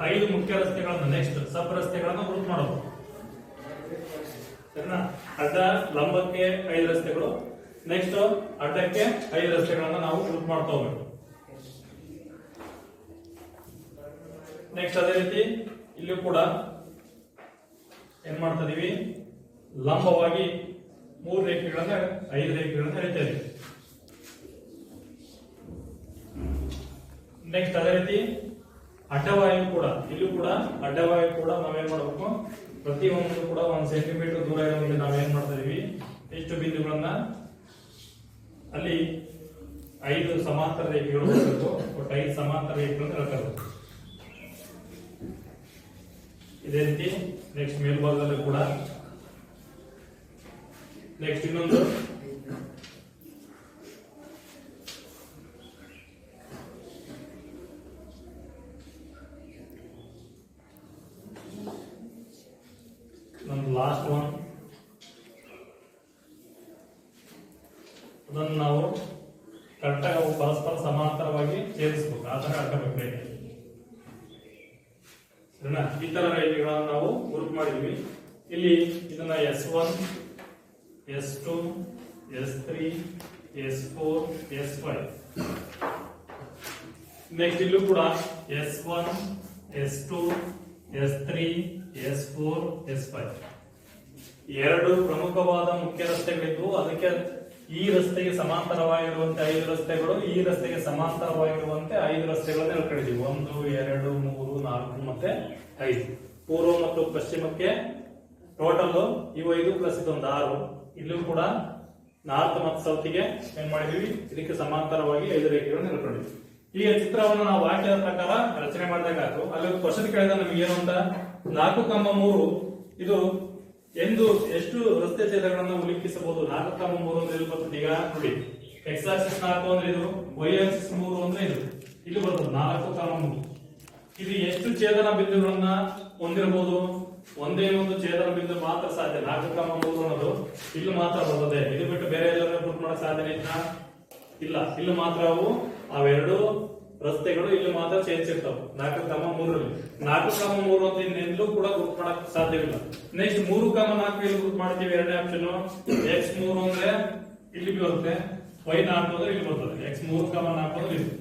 5 ಮುಖ್ಯ ರಸ್ತೆಗಳನ್ನ, ನೆಕ್ಸ್ಟ್ ಸಬ್ ರಸ್ತೆಗಳನ್ನ ಗ್ರೂಪ್ ಮಾಡಬೇಕು. ಸರಿನಾ? ಅಡ್ಡ ಲಂಬಕ್ಕೆ 5 ರಸ್ತೆಗಳು, ನೆಕ್ಸ್ಟ್ ಅಡ್ಡಕ್ಕೆ 5 ರಸ್ತೆಗಳನ್ನ ನಾವು ಗ್ರೂಪ್ ಮಾಡ್ತಾ ಹೋಗ್ಬೇಕು. ನೆಕ್ಸ್ಟ್ ಅದೇ ರೀತಿ ಇಲ್ಲೂ ಕೂಡ ಏನ್ ಮಾಡ್ತಾ ಇದೀವಿ? ಲಂಬವಾಗಿ 3 ರೇಖೆಗಳನ್ನ 5 ರೇಖೆಗಳನ್ನ ಎಳಿತಾ ಇದೀವಿ. ನೆಕ್ಸ್ಟ್ ಅದೇ ರೀತಿ ಅಡ್ಡವಾಯು ಕೂಡ, ಇಲ್ಲೂ ಕೂಡ ಅಡ್ಡವಾಯು ಕೂಡ ನಾವೇನ್ ಮಾಡಬೇಕು? ಪ್ರತಿ ಒಂದು ಕೂಡ 1 ಸೆಂಟಿಮೀಟರ್ ದೂರ ಇರುವಂತೆ ನಾವೇನ್ ಮಾಡ್ತಾ ಇದೀವಿ? ಎಷ್ಟು ಬಿಂದುಗಳನ್ನ ಅಲ್ಲಿ 5 ಸಮಾಂತರ ರೇಖೆಗಳು ಬರಬೇಕು. ಒಟ್ಟು 5 ಸಮಾಂತರ ರೇಖೆಗಳನ್ನು ಎಳ್ಕೋಬೇಕು. ಇದೇ ರೀತಿ ನೆಕ್ಸ್ಟ್ ಮೇಲ್ಭಾಗದಲ್ಲೂ ಕೂಡ. ನೆಕ್ಸ್ಟ್ ಇನ್ನೊಂದು ಲಾಸ್ಟ್ ಒನ್, ಅದನ್ನು ನಾವು ಕರೆಕ್ಟಾಗಿ ಪರಸ್ಪರ ಸಮಾಂತರವಾಗಿ ಸೇರಿಸಬೇಕು. ಆ ತರ ಹಾಕಬೇಕು. ಸರಿನಾ? ಈ ತರ ರೇಖೆಗಳನ್ನು ನಾವು ಗ್ರೂಪ್ ಮಾಡಿದ್ವಿ. ಇಲ್ಲಿ ಇದನ್ನ S1, S2, S3, S4, S5. Next ಇಲ್ಲೂ ಕೂಡ S1, S2, S3, S4, S5 ಎರಡು ಪ್ರಮುಖವಾದ ಮುಖ್ಯ ರಸ್ತೆಗಳಿದ್ದು ಅದಕ್ಕೆ ಈ ರಸ್ತೆಗೆ ಸಮಾಂತರವಾಗಿರುವಂತೆ 5 ರಸ್ತೆಗಳು, ಈ ರಸ್ತೆಗೆ ಸಮಾಂತರವಾಗಿರುವಂತೆ 5 ರಸ್ತೆಗಳನ್ನು ಹೇಳ್ಕೊಂಡಿದ್ದೀವಿ. 1, 2, 3, 4 ಮತ್ತೆ 5. ಪೂರ್ವ ಮತ್ತು ಪಶ್ಚಿಮಕ್ಕೆ ಟೋಟಲ್ ಇವು 5 ಪ್ಲಸ್ ಇದೊಂದು 6. ಇಲ್ಲೂ ಕೂಡ ನಾರ್ತ್ ಮತ್ತು ಸೌತ್ಗೆ ಏನ್ ಮಾಡಿದೀವಿ? ಇದಕ್ಕೆ ಸಮಾಂತರವಾಗಿ 5 ರೇಖೆಗಳನ್ನು ಹೇಳ್ಕೊಂಡಿದ್ವಿ. ಈಗ ಚಿತ್ರವನ್ನು ನಾವು ವಾಕ್ಯದ ಪ್ರಕಾರ ರಚನೆ ಮಾಡಿದಾಗಾಯ್ತು. ಅಲ್ಲಿ ಒಂದು ಕ್ವಶನ್ ಕೇಳಿದ ನಮಗೆ ಏನು ಅಂತ, 4,3 ಇದು ಎಷ್ಟು ರಸ್ತೆ ಛೇದಗಳನ್ನು ಉಲ್ಲೇಖಿಸಬಹುದು? 4,3 ಅಂದ್ರೆ ಇಲ್ಲಿ ಬರ್ತದೆ. ಈಗ ನೋಡಿ, ಎಕ್ಸ್ ಆಕ್ಸಿಸ್ 4 ಅಂದ್ರೆ ಇದು, ವೈ ಆಕ್ಸಿಸ್ 3 ಅಂದ್ರೆ ಇದು, ಇಲ್ಲಿ ಬರ್ತದೆ 4,3. ಇದು ಎಷ್ಟು ಛೇದನ ಬಿಂದುಗಳನ್ನ ಹೊಂದಿರಬಹುದು? ಒಂದೇ ಒಂದು ಛೇದನ ಬಿಂದು ಮಾತ್ರ ಸಾಧ್ಯ. 4,3 ಅನ್ನೋದು ಇಲ್ಲಿ ಮಾತ್ರ ಬರ್ತದೆ. ಇದು ಬಿಟ್ಟು ಬೇರೆ ಎಲ್ಲರೂ ಗ್ರೂಪ್ ಮಾಡಕ್ ಸಾಧ್ಯ ಇಲ್ಲ. ಇಲ್ಲಿ ಮಾತ್ರ ಅವೆರಡು ರಸ್ತೆಗಳು ಇಲ್ಲಿ ಮಾತ್ರ ಛೇದಿಸಿರ್ತಾವೆ 4,3ರಲ್ಲಿ. 4,3 ಅಂತ ಇನ್ನೆಲ್ಲೂ ಕೂಡ ಗ್ರೂಪ್ ಮಾಡಕ್ ಸಾಧ್ಯವಿಲ್ಲ. ನೆಕ್ಸ್ಟ್ 3,4 ಇಲ್ಲಿ ಗ್ರೂಪ್ ಮಾಡ್ತೀವಿ. ಎರಡನೇ ಆಪ್ಷನ್ X3 ಅಂದ್ರೆ ಇಲ್ಲಿ ಬರುತ್ತೆ, Y4 ಅಂದ್ರೆ ಇಲ್ಲಿ ಬರ್ತದೆ. X3,4 ಅಂದ್ರೆ ಇಲ್ಲಿ.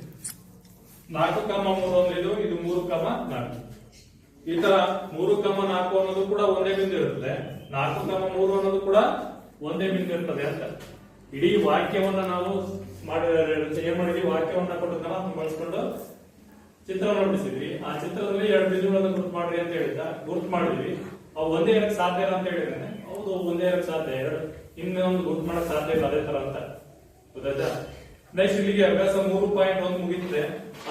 4,3 ಅಂದ್ರೆ ಇದು 3,4. ಈ ತರ 3,4 ಅನ್ನೋದು ಕೂಡ ಒಂದೇ ಬಿಂದು ಇರುತ್ತದೆ, 4,3 ಅನ್ನೋದು ಕೂಡ ಒಂದೇ ಬಿಂದು ಇರ್ತದೆ ಅಂತ. ಇಡೀ ವಾಕ್ಯವನ್ನ ನಾವು ಏನ್ ಮಾಡಿದ್ವಿ, ವಾಕ್ಯವನ್ನ ಕೊಟ್ಟದನ್ನ ಬಳಸ್ಕೊಂಡು ಚಿತ್ರ ನೋಡಿಸಿದ್ವಿ. ಆ ಚಿತ್ರದಲ್ಲಿ 2 ಬಿಂದುಗಳನ್ನು ಗುರುತು ಮಾಡ್ರಿ ಅಂತ ಹೇಳಿದ್ದ, ಗುರುತು ಮಾಡಿದ್ವಿ. ಅವು ಒಂದೇ ಇರಕ್ಕೆ ಸಾಧ್ಯ ಇಲ್ಲ ಅಂತ ಹೇಳಿದ್ದೇನೆ. ಹೌದು, ಒಂದೇ ಇರಕ್ಕೆ ಸಾಧ್ಯ, ಇನ್ನೊಂದು ಗುರುತು ಮಾಡಕ್ ಸಾಧ್ಯ ಇಲ್ಲ, ಅದೇ ತರ ಅಂತ ಗೊತ್ತಾಯ್ತಾ. ನೆಕ್ಸ್ಟ್ ಇಲ್ಲಿಗೆ ಅಭ್ಯಾಸ 3.1 ಮುಗಿತದೆ.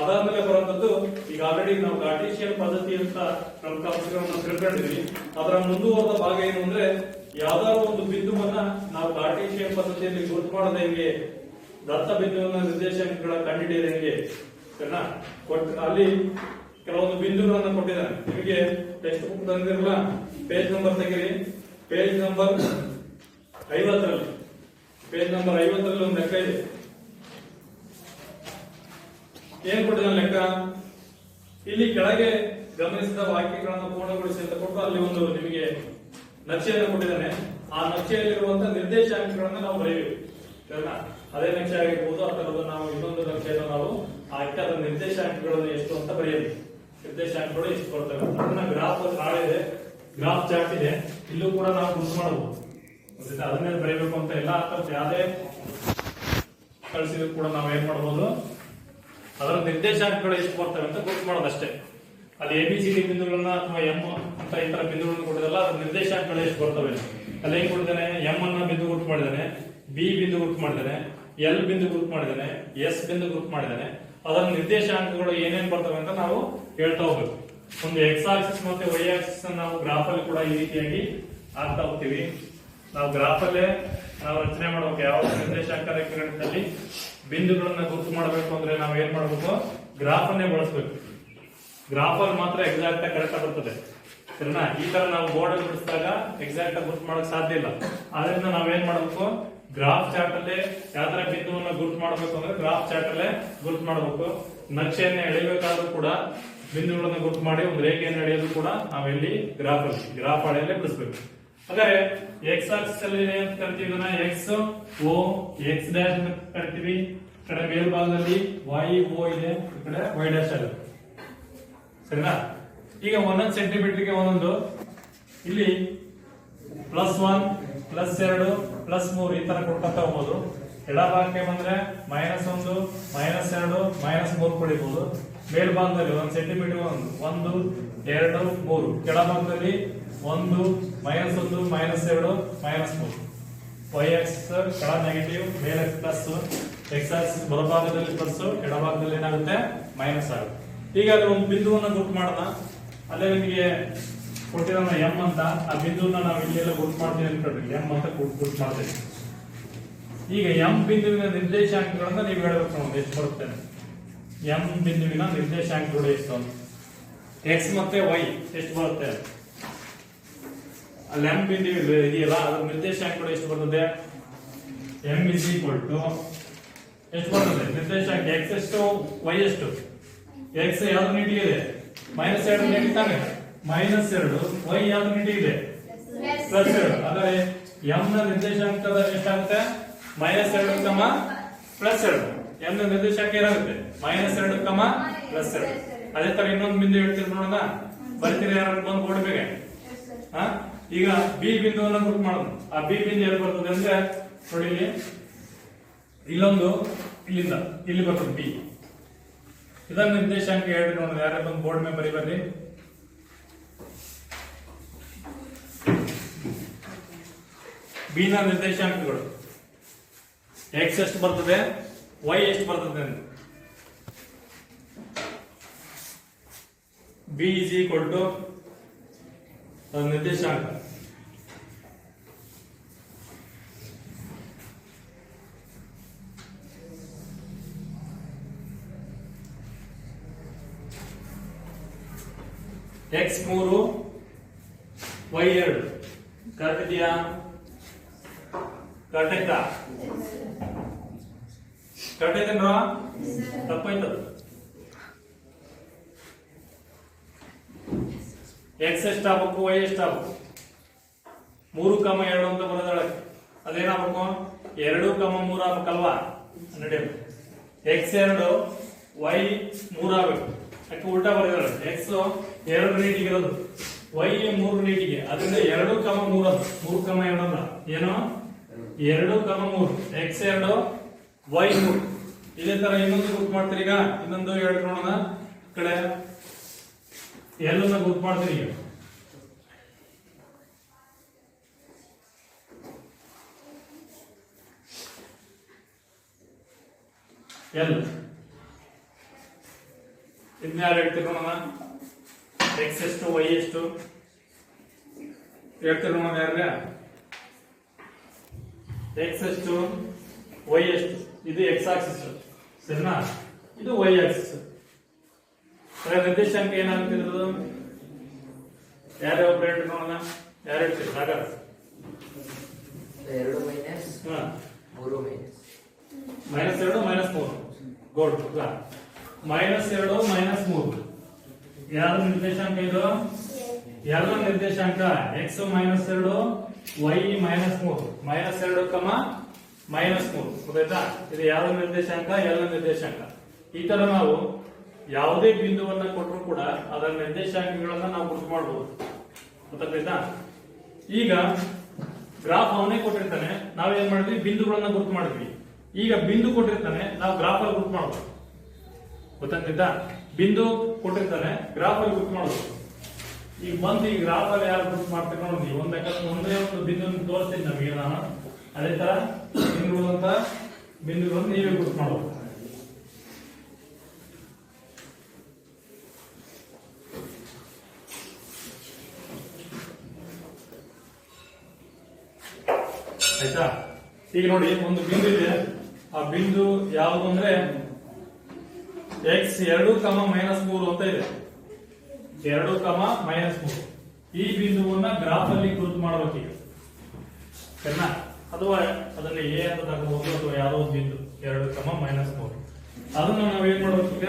ಅದಾದ್ಮೇಲೆ ಬರುವಂತದ್ದು ಈಗ ಆಲ್ರೆಡಿ ನಾವು ಕಾರ್ಟೇಶಿಯನ್ ಪದ್ಧತಿ ಅಂತ ಪ್ರಮುಖ ಅಂಶಗಳನ್ನು ತಿಳ್ಕೊಂಡಿದ್ವಿ. ಅದರ ಮುಂದುವರೆದ ಭಾಗ ಏನು ಅಂದ್ರೆ, ಯಾವ್ದಾದ್ರು ಒಂದು ಬಿಂದುವನ್ನ ನಾವು ಕಾರ್ಟೇಶಿಯನ್ ಪದ್ಧತಿಯಲ್ಲಿ ಗುರುತು ಮಾಡೋದು ಹೆಂಗೆ, ದತ್ತ ಬಿಂದುವನ್ನ ನಿರ್ದೇಶಾಂಕಗಳ ಕಂಡುಹಿಡಿಯೋದು ಹೆಂಗೆ, ಸರಿನಾ. ಅಲ್ಲಿ ಕೆಲವೊಂದು ಬಿಂದುಗಳನ್ನ ಕೊಟ್ಟಿದ್ದಾನೆ ನಿಮಗೆ. ಟೆಕ್ಸ್ಟ್ ಬುಕ್ ತಂದಿರಲ್ಲ, ಪೇಜ್ ನಂಬರ್ ತೆಗಿರಿ. ಪೇಜ್ ನಂಬರ್ 50ರಲ್ಲಿ, ಪೇಜ್ ನಂಬರ್ 50ರಲ್ಲಿ ಒಂದು ಲೆಕ್ಕ ಇದೆ. ಏನ್ ಕೊಟ್ಟಿದ್ದಾನೆ ಲೆಕ್ಕ, ಇಲ್ಲಿ ಕೆಳಗೆ ಗಮನಿಸಿದ ವಾಕ್ಯಗಳನ್ನು ಪೂರ್ಣಗೊಳಿಸಿ ಅಂತ ಕೊಟ್ಟು ಅಲ್ಲಿ ಒಂದು ನಿಮಗೆ ನಕ್ಷೆಯನ್ನು ಕೊಟ್ಟಿದ್ದಾನೆ. ಆ ನಕ್ಷೆಯಲ್ಲಿರುವಂತಹ ನಿರ್ದೇಶಾಂಕಗಳನ್ನ ನಾವು ಬರೆಯಬೇಕು, ಸರಿನಾ. ಅದೇ ನಕ್ಷೆ ಆಗಿರ್ಬೋದು ಅಥವಾ ನಾವು ಇನ್ನೊಂದು ನಕ್ಷೆಯನ್ನು ನಾವು ಹಾಕಿ ಅದರ ನಿರ್ದೇಶಾಂಕಗಳನ್ನು ಎಷ್ಟು ಅಂತ ಬರೆಯಬೇಕು. ನಿರ್ದೇಶಾಂಕಗಳು ಎಷ್ಟು ಬರ್ತವೆ ಅದನ್ನ ಗ್ರಾಫ್ ನಾಳಿದೆ, ಗ್ರಾಫ್ ಚಾರ್ಟ್ ಇದೆ, ಇಲ್ಲೂ ಕೂಡ ನಾವು ಗುರುತು ಮಾಡಬಹುದು. ಅದನ್ನೇ ಬರೆಯಬೇಕು ಅಂತ ಇಲ್ಲ, ಅಥವಾ ಯಾವುದೇ ಕಳಿಸಿದ್ರು ಕೂಡ ನಾವು ಏನ್ ಮಾಡಬಹುದು, ಅದರ ನಿರ್ದೇಶಾಂಕಗಳು ಎಷ್ಟು ಬರ್ತವೆ ಅಂತ ಗುರುತು ಮಾಡೋದಷ್ಟೇ. ಅಲ್ಲಿ ABCD ಬಿಂದುಗಳನ್ನ ಅಥವಾ M ಅಂತ ಈ ತರ ಬಿಂದುಗಳನ್ನು ಕೊಟ್ಟಿದಲ್ಲ, ಅದ್ರ ನಿರ್ದೇಶಾಂಕಗಳು ಎಷ್ಟು ಬರ್ತವೆ. ಅಲ್ಲಿ ಏನ್ ಕೊಟ್ಟಿದ್ದಾನೆ, M ಅನ್ನ ಬಿಂದು ಗುರುತು ಮಾಡಿದ್ದಾನೆ, B ಬಿಂದು ಗುರುತು ಮಾಡಿದ್ದಾನೆ, L ಬಿಂದು ಗುರುತು ಮಾಡಿದ್ದಾನೆ, S ಬಿಂದು ಗುರುತು ಮಾಡಿದ್ದಾನೆ. ಅದರ ನಿರ್ದೇಶಾಂಕಗಳು ಏನೇನ್ ಬರ್ತವೆ ಅಂತ ನಾವು ಹೇಳ್ತಾ ಹೋಗ್ಬೇಕು. ಒಂದು X ಆಕ್ಸಿಸ್ ಮತ್ತೆ Y ಆಕ್ಸಿಸ್ ನಾವು ಗ್ರಾಫ್ ಅಲ್ಲಿ ಕೂಡ ಈ ರೀತಿಯಾಗಿ ಆಗ್ತಾ ಹೋಗ್ತೀವಿ. ನಾವು ಗ್ರಾಫ್ ಅಲ್ಲೇ ನಾವು ರಚನೆ ಮಾಡಬೇಕು. ಯಾವ ನಿರ್ದೇಶಾಂಕ ರೇಖೆಗಳಲ್ಲಿ ಬಿಂದುಗಳನ್ನ ಗುರುತು ಮಾಡಬೇಕು ಅಂದ್ರೆ ನಾವು ಏನ್ ಮಾಡಬೇಕು, ಗ್ರಾಫ್ ಅನ್ನೇ ಬಳಸಬೇಕು. ಗ್ರಾಫ್ ಅಲ್ಲಿ ಮಾತ್ರ ಎಕ್ಸಾಕ್ಟ್ ಆಗಿ ಕರೆಕ್ಟ್ ಬರ್ತದೆ, ಸರಿನಾ. ಈ ತರ ನಾವು ಬೋರ್ಡ್ ಅಲ್ಲಿ ಬಿಡಿಸಿದಾಗ ಎಕ್ಸಾಕ್ಟ್ ಆಗಿ ಗುರುತು ಮಾಡಕ್ ಸಾಧ್ಯ ಇಲ್ಲ. ಆದ್ರಿಂದ ನಾವೇನ್ ಮಾಡಬೇಕು, ಗ್ರಾಫ್ ಚಾರ್ಟ್ ಅಲ್ಲೇ ಯಾವ ತರ ಬಿಂದುವನ್ನ ಗುರುತು ಮಾಡಬೇಕು ಅಂದ್ರೆ ಗ್ರಾಫ್ ಚಾರ್ಟ್ ಅಲ್ಲೇ ಗುರುತು ಮಾಡಬೇಕು. ನಕ್ಷೆಯನ್ನ ಎಳೆಯಬೇಕಾದ್ರೂ ಕೂಡ ಬಿಂದುಗಳನ್ನ ಗುರುತು ಮಾಡಿ ಒಂದು ರೇಖೆಯನ್ನು ಎಳೆಯೋದು ಕೂಡ ನಾವೆಲ್ಲಿ ಗ್ರಾಫ್ ಅಳೆಯಲ್ಲೇ ಬಿಡಿಸ್ಬೇಕು. ಹಾಗಾದ್ರೆ ಎಕ್ಸ್ ಆಕ್ಸಿಸ್ ಅಲ್ಲಿ ಅಂತ ಕರಿತೀವಿ, ಇದನ್ನ ಎಕ್ಸ್ ಓ ಎಕ್ಸ್ ಡ್ಯಾಶ್ ಅಂತ ಕರಿತೀವಿ. ಈ ಕಡೆ ಮೇಲ್ಭಾಗದಲ್ಲಿ ವೈ ಓ ಇದೆ, ಈ ಕಡೆ ವೈ ಡ್ಯಾಶ್ ಆಗುತ್ತೆ, ಸರಿನಾ. ಈಗ 1 ಸೆಂಟಿಮೀಟರ್ಗೆ ಒಂದೊಂದು, ಇಲ್ಲಿ +1 +2 +3 ಈ ತರ ಕೊಡ್ಕೊಂತ ಹೋಗ್ಬೋದು. ಎಡಭಾಗಕ್ಕೆ ಬಂದ್ರೆ -1 -2 -3 ಪಡಿಬಹುದು. ಮೇಲ್ಭಾಗದಲ್ಲಿ 1 ಸೆಂಟಿಮೀಟರ್ 1 2 3, ಕೆಳಭಾಗದಲ್ಲಿ 1 -1 -2 -3. ವೈ ಆಕ್ಸಿಸ್ ಕೆಳ ನೆಗೆಟಿವ್, ಮೇಲೆ ಪ್ಲಸ್. ಎಕ್ಸ್ ಆಕ್ಸಿಸ್ ಬಲಭಾಗದಲ್ಲಿ ಪ್ಲಸ್, ಎಡಭಾಗದಲ್ಲಿ ಏನಾಗುತ್ತೆ ಮೈನಸ್ ಆಗುತ್ತೆ. ಈಗ ಅಲ್ಲಿ ಒಂದು ಬಿಂದುವನ್ನು ಗುರುತು ಮಾಡೋಣ. ಅಲ್ಲೇ ನಿಮಗೆ ಕೊಟ್ಟಿರೋಣ ಎಂ ಅಂತ, ಆ ಬಿಂದುವನ್ನ ನಾವು ಇಲ್ಲೆಲ್ಲ ಗುರುತು ಮಾಡ್ತೀವಿ ಅನ್ಕೊಳ್ರಿ, ಎಂ ಅಂತ ಗುರುತು ಮಾಡ್ತೇವೆ. ಈಗ ಎಂ ಬಿಂದುವಿನ ನಿರ್ದೇಶಾಂಕಗಳನ್ನ ನೀವು ಹೇಳ್ಬೇಕು, ನೋಡಿ ಎಷ್ಟು ಬರುತ್ತೆ. ಎಂ ಬಿಂದುವಿನ ನಿರ್ದೇಶಾಂಕಗಳು ಎಷ್ಟು, ಎಕ್ಸ್ ಮತ್ತೆ ವೈ ಎಷ್ಟು ಬರುತ್ತೆ. ಅಲ್ಲಿ ಎಂ ಬಿಂದು ಇದೆಯಲ್ಲ, ಅದರ ನಿರ್ದೇಶಾಂಕಗಳು ಎಷ್ಟು ಬರ್ತದೆ. ಎಂ ಇಸ್ ಈಕ್ವಲ್ ಟು ಎಷ್ಟು ಬರ್ತದೆ ನಿರ್ದೇಶಾಂಕ, ಎಕ್ಸ್ ಎಷ್ಟು ವೈ ಎಷ್ಟು. ಎಕ್ಸ್ ಯಾವ್ದು ನೀಟಿ ಇದೆ, -2 ನೀಟಿ ತಾನೆ, -2. ವೈ ಯಾವ್ದು ನೀಟಿ ಇದೆ, +2. ಆದರೆ ಎಂ ನ ನಿರ್ದೇಶಾಂಕದ ಎಷ್ಟಾಗುತ್ತೆ, -2, +2. ಎಂ ನ ನಿರ್ದೇಶಾಂಕ ಏನಾಗುತ್ತೆ, -2, +2. ಅದೇ ತರ ಇನ್ನೊಂದು ಬಿಂದು ಹೇಳ್ತೀರಿ ನೋಡೋಣ, ಬರ್ತೀರಿ ಯಾರು ಬಂದು ಬೋರ್ಡ್ ಬೇಗ. ಈಗ ಬಿ ಬಿಂದುವನ್ನು ಗುರುತು ಮಾಡೋಣ. ಆ ಬಿ ಬಿಂದು ಎಲ್ಲಿ ಬರ್ತದೆ ಅಂದ್ರೆ ನೋಡಿ, ಇಲ್ಲಿ ಇಲ್ಲೊಂದು, ಇಲ್ಲಿಂದ ಇಲ್ಲಿ ಬರ್ತದೆ ಬಿ. ಇದನ್ನ ನಿರ್ದೇಶಾಂಕ ಹೇಳಿ ನೋಡೋಣ, ಯಾರೇ ಬಂದು ಬೋರ್ಡ್ ಮೇಲೆ ಬರೀ. ಬಿ ನ ನಿರ್ದೇಶಾಂಕಗಳು ಎಕ್ಸ್ ಎಷ್ಟು ಬರ್ತದೆ, ವೈ ಎಷ್ಟು ಬರ್ತದೆ ಅಂತ. ಬಿ ಇಸ್ ಈಕ್ವಲ್ ಟು ನಿರ್ದೇಶಾಂಕ x3 y2. ಕರೆಕ್ಟ್ ಇದೆಯಾ, ಕರೆಕ್ಟ್ ಆಯ್ತಾ, ಕರೆಕ್ಟ್ ಐತೇನ್ರ, ತಪ್ಪಾಯ್ತು. ಎಕ್ಸ್ ಎಷ್ಟಾಗಬೇಕು, ವೈ ಎಷ್ಟಾಗಬೇಕು, 3,2 ಅಂತ ಬರೋದೊಳಗೆ ಅದೇನಾಗಬೇಕು, 2,3 ಆಗ್ಬೇಕಲ್ವಾ. ನೋಡಿ x2 y 3 ಆಗಬೇಕು. ಯಾಕೆ ಉಲ್ಟಾ ಬರೆಯೋದು x 2 ನೀಟಿಗೆ ಇರೋದು y 3 ನೀಟಿಗೆ, ಅದರಿಂದ 2, 3 ಅದು 3, 2 ಅಲ್ಲ ಏನು 2, 3 x 2 y 3. ಇದೇ ತರ ಇನ್ನೊಂದು ಗುರುತು ಮಾಡ್ತೀರಿ. ಈಗ ಇನ್ನೊಂದು ಎರಡು ನೋಡೋಣ. ಈ ಕಡೆ ಎಲ್ಲನ್ನ ಗುರುತು ಮಾಡ್ತೀರಿ. ಈಗ ಎಲ್ ಇನ್ಯಾರು ಹೇಳ್ತೀರಿ ನೋಡೋಣ. ಎಕ್ಸ್ ಎಷ್ಟು ವೈ ಎಷ್ಟು ಹೇಳ್ತೀರಿ ನೋಡೋಣ. ಯಾರ್ಗ ಎಕ್ಸ್ ಎಷ್ಟು ವೈ ಎಷ್ಟು, ಇದು ಎಕ್ಸ್ ಆಕ್ಸಿಸ್ ಸರಿನಾ, ಇದು ವೈ ಆಕ್ಸಿಸ್. ನಿರ್ದೇಶಾಂಕ ಏನಾಗ್ತಿರೋದು ಯಾರ್ಯಾವ ಹೇಳ್ತೀರಿ ನೋಡೋಣ. ಯಾರು ಹೇಳ್ತೀರಿ ಸಾಗರ? 2 ಮೈನಸ್ 3 ಮೈನಸ್ -2 -3 ಗೋಲ್ಡ್ -2 -3 ಯಾವ್ದು ನಿರ್ದೇಶಾಂಕ ಇದು? ಎಲ್ಲ ನಿರ್ದೇಶಾಂಕ x -2 y -3 -2, -3 ಗೊತ್ತಾಯ್ತಾ? ಇದು ಯಾವ ನಿರ್ದೇಶಾಂಕ? ಎಲ್ಲ ನಿರ್ದೇಶಾಂಕ. ಈ ತರ ನಾವು ಯಾವುದೇ ಬಿಂದುವನ್ನ ಕೊಟ್ಟರು ಕೂಡ ಅದರ ನಿರ್ದೇಶಾಂಕಗಳನ್ನ ನಾವು ಗುರುತು ಮಾಡಬಹುದು. ಗೊತ್ತಾಯ್ತಾ? ಈಗ ಗ್ರಾಫ್ ಅವನೇ ಕೊಟ್ಟಿರ್ತಾನೆ, ನಾವೇನ್ ಮಾಡಿದ್ವಿ ಬಿಂದುಗಳನ್ನ ಗುರುತು ಮಾಡಿದ್ವಿ. ಈಗ ಬಿಂದು ಕೊಟ್ಟಿರ್ತಾನೆ, ನಾವು ಗ್ರಾಫ್ ಅಲ್ಲಿ ಗುರುತು ಮಾಡಬಹುದು. ಗೊತ್ತಾಗ್ತಿದ್ದ? ಬಿಂದು ಕೊಟ್ಟಿರ್ತಾನೆ, ಗ್ರಾಫ್ ಅಲ್ಲಿ ಗುರುತು ಮಾಡಬಹುದು. ಈಗ ಬಂದು ಈ ಗ್ರಾಫ್ ಅಲ್ಲಿ ಯಾರು ಗುರುತು ಮಾಡ್ತೀವಿ ನೋಡಿ. ಒಂದೇ ಒಂದು ಬಿಂದು ತೋರಿಸ್ತೀನಿ ನಮಗೆ ನಾನು. ಅದೇ ತರ ಬಿಂದುಗಳನ್ನು ನೀವೇ ಗುರುತು ಮಾಡಬಹುದು. ಆಯ್ತಾ? ಈಗ ನೋಡಿ ಒಂದು ಬಿಂದು ಇದೆ. ಆ ಬಿಂದು ಯಾವುದು ಅಂದ್ರೆ x 2, -3 ಅಂತ ಇದೆ. 2, -3 ಈ ಬಿಂದುವನ್ನ ಗ್ರಾಫ್ ಅಲ್ಲಿ ಗುರುತು ಮಾಡಬೇಕು ಈಗ, ಸರಿನಾ? ಅಥವಾ ಅದನ್ನ ಎ ಅಂತ ತಗೋಬಹುದು, ಅಥವಾ ಯಾವುದೋ ಒಂದು ಬಿಂದು 2, -3 ಅದನ್ನ ನಾವು ಏನ್ ಮಾಡ್ಬೇಕು ಈಗ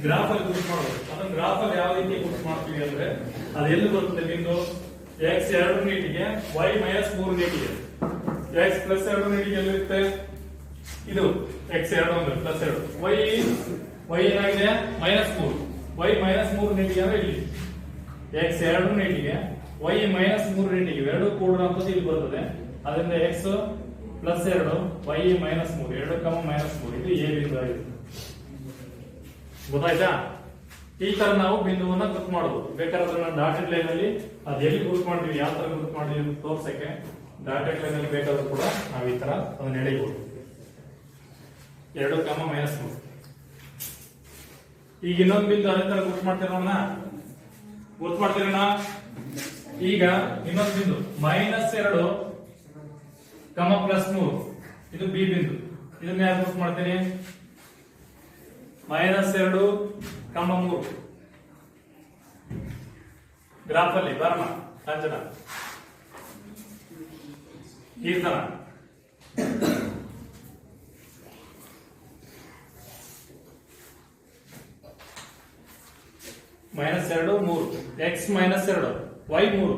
ಗ್ರಾಫ್ ಅಲ್ಲಿ ಗುರುತು ಮಾಡಬೇಕು. ಅದನ್ನ ಗ್ರಾಫ್ ಅಲ್ಲಿ ಯಾವ ರೀತಿ ಗುರುತು ಮಾಡ್ತೀವಿ ಅಂದ್ರೆ ಅದು ಎಲ್ಲಿ ಬರುತ್ತೆ ಬಿಂದು? x 2 ನೀಟಿಗೆ y -3 ನೀಟಿಗೆ. x +2 ನೀಟಿಗೆ ಎಲ್ಲಿರುತ್ತೆ? ಇದು x 2 ಅಂದ್ರೆ +2, y ಏನಾಗಿದೆ -3, y -3 ನೀಟಿಗೆ ಅಂದ್ರೆ ಇಲ್ಲಿ x 2 ನೀಟಿಗೆ y -3 ನೀಟಿಗೆ ಎರಡು ಕೂಡ ಇಲ್ಲಿ ಬರ್ತದೆ. ಅದರಿಂದ x +2 y -3 2, -3 ಇದು ಎ ಬಿಂದು ಆಗಿದೆ. ಗೊತ್ತಾಯ್ತಾ? ಈ ತರ ನಾವು ಬಿಂದುವನ್ನ ಗುರುತು ಮಾಡಬಹುದು. ಬೇಕಾದ್ರೆ ನಾನು ಡಾಟೆಡ್ ಲೈನ್ ಅಲ್ಲಿ ಅದು ಎಲ್ಲಿ ಗುರುತು ಮಾಡ್ತೀವಿ, ಯಾವ ತರ ಗುರುತು ಮಾಡ್ತೀವಿ ಅಂತ ತೋರ್ಸಕ್ಕೆ ಡಾಟೆಡ್ ಲೈನ್ ಅಲ್ಲಿ ಬೇಕಾದ್ರೂ ಕೂಡ ನಾವು ಈ ತರ ಅದನ್ನ ಎಳೆಯಬಹುದು. 2, -3 ಈಗ ಇನ್ನೊಂದು ಬಿಂದು ಅದೇ ತರ ಗುರುತು ಮಾಡ್ತೀರ ನೋಡೋಣ. ಗುರುತು ಮಾಡ್ತೀರಣ್ಣ. ಈಗ ಇನ್ನೊಂದು ಬಿಂದು -2, +3 ಇದು ಬಿ ಬಿಂದು. ಇದನ್ನ ಯಾರು ಗುರುತು ಮಾಡ್ತೀನಿ? -2, 3 ಗ್ರಾಫ್ ಅಲ್ಲಿ ಬರೋಣ ಕಾಂಚನ ಈ ತರ. -2, 3 x -2 y 3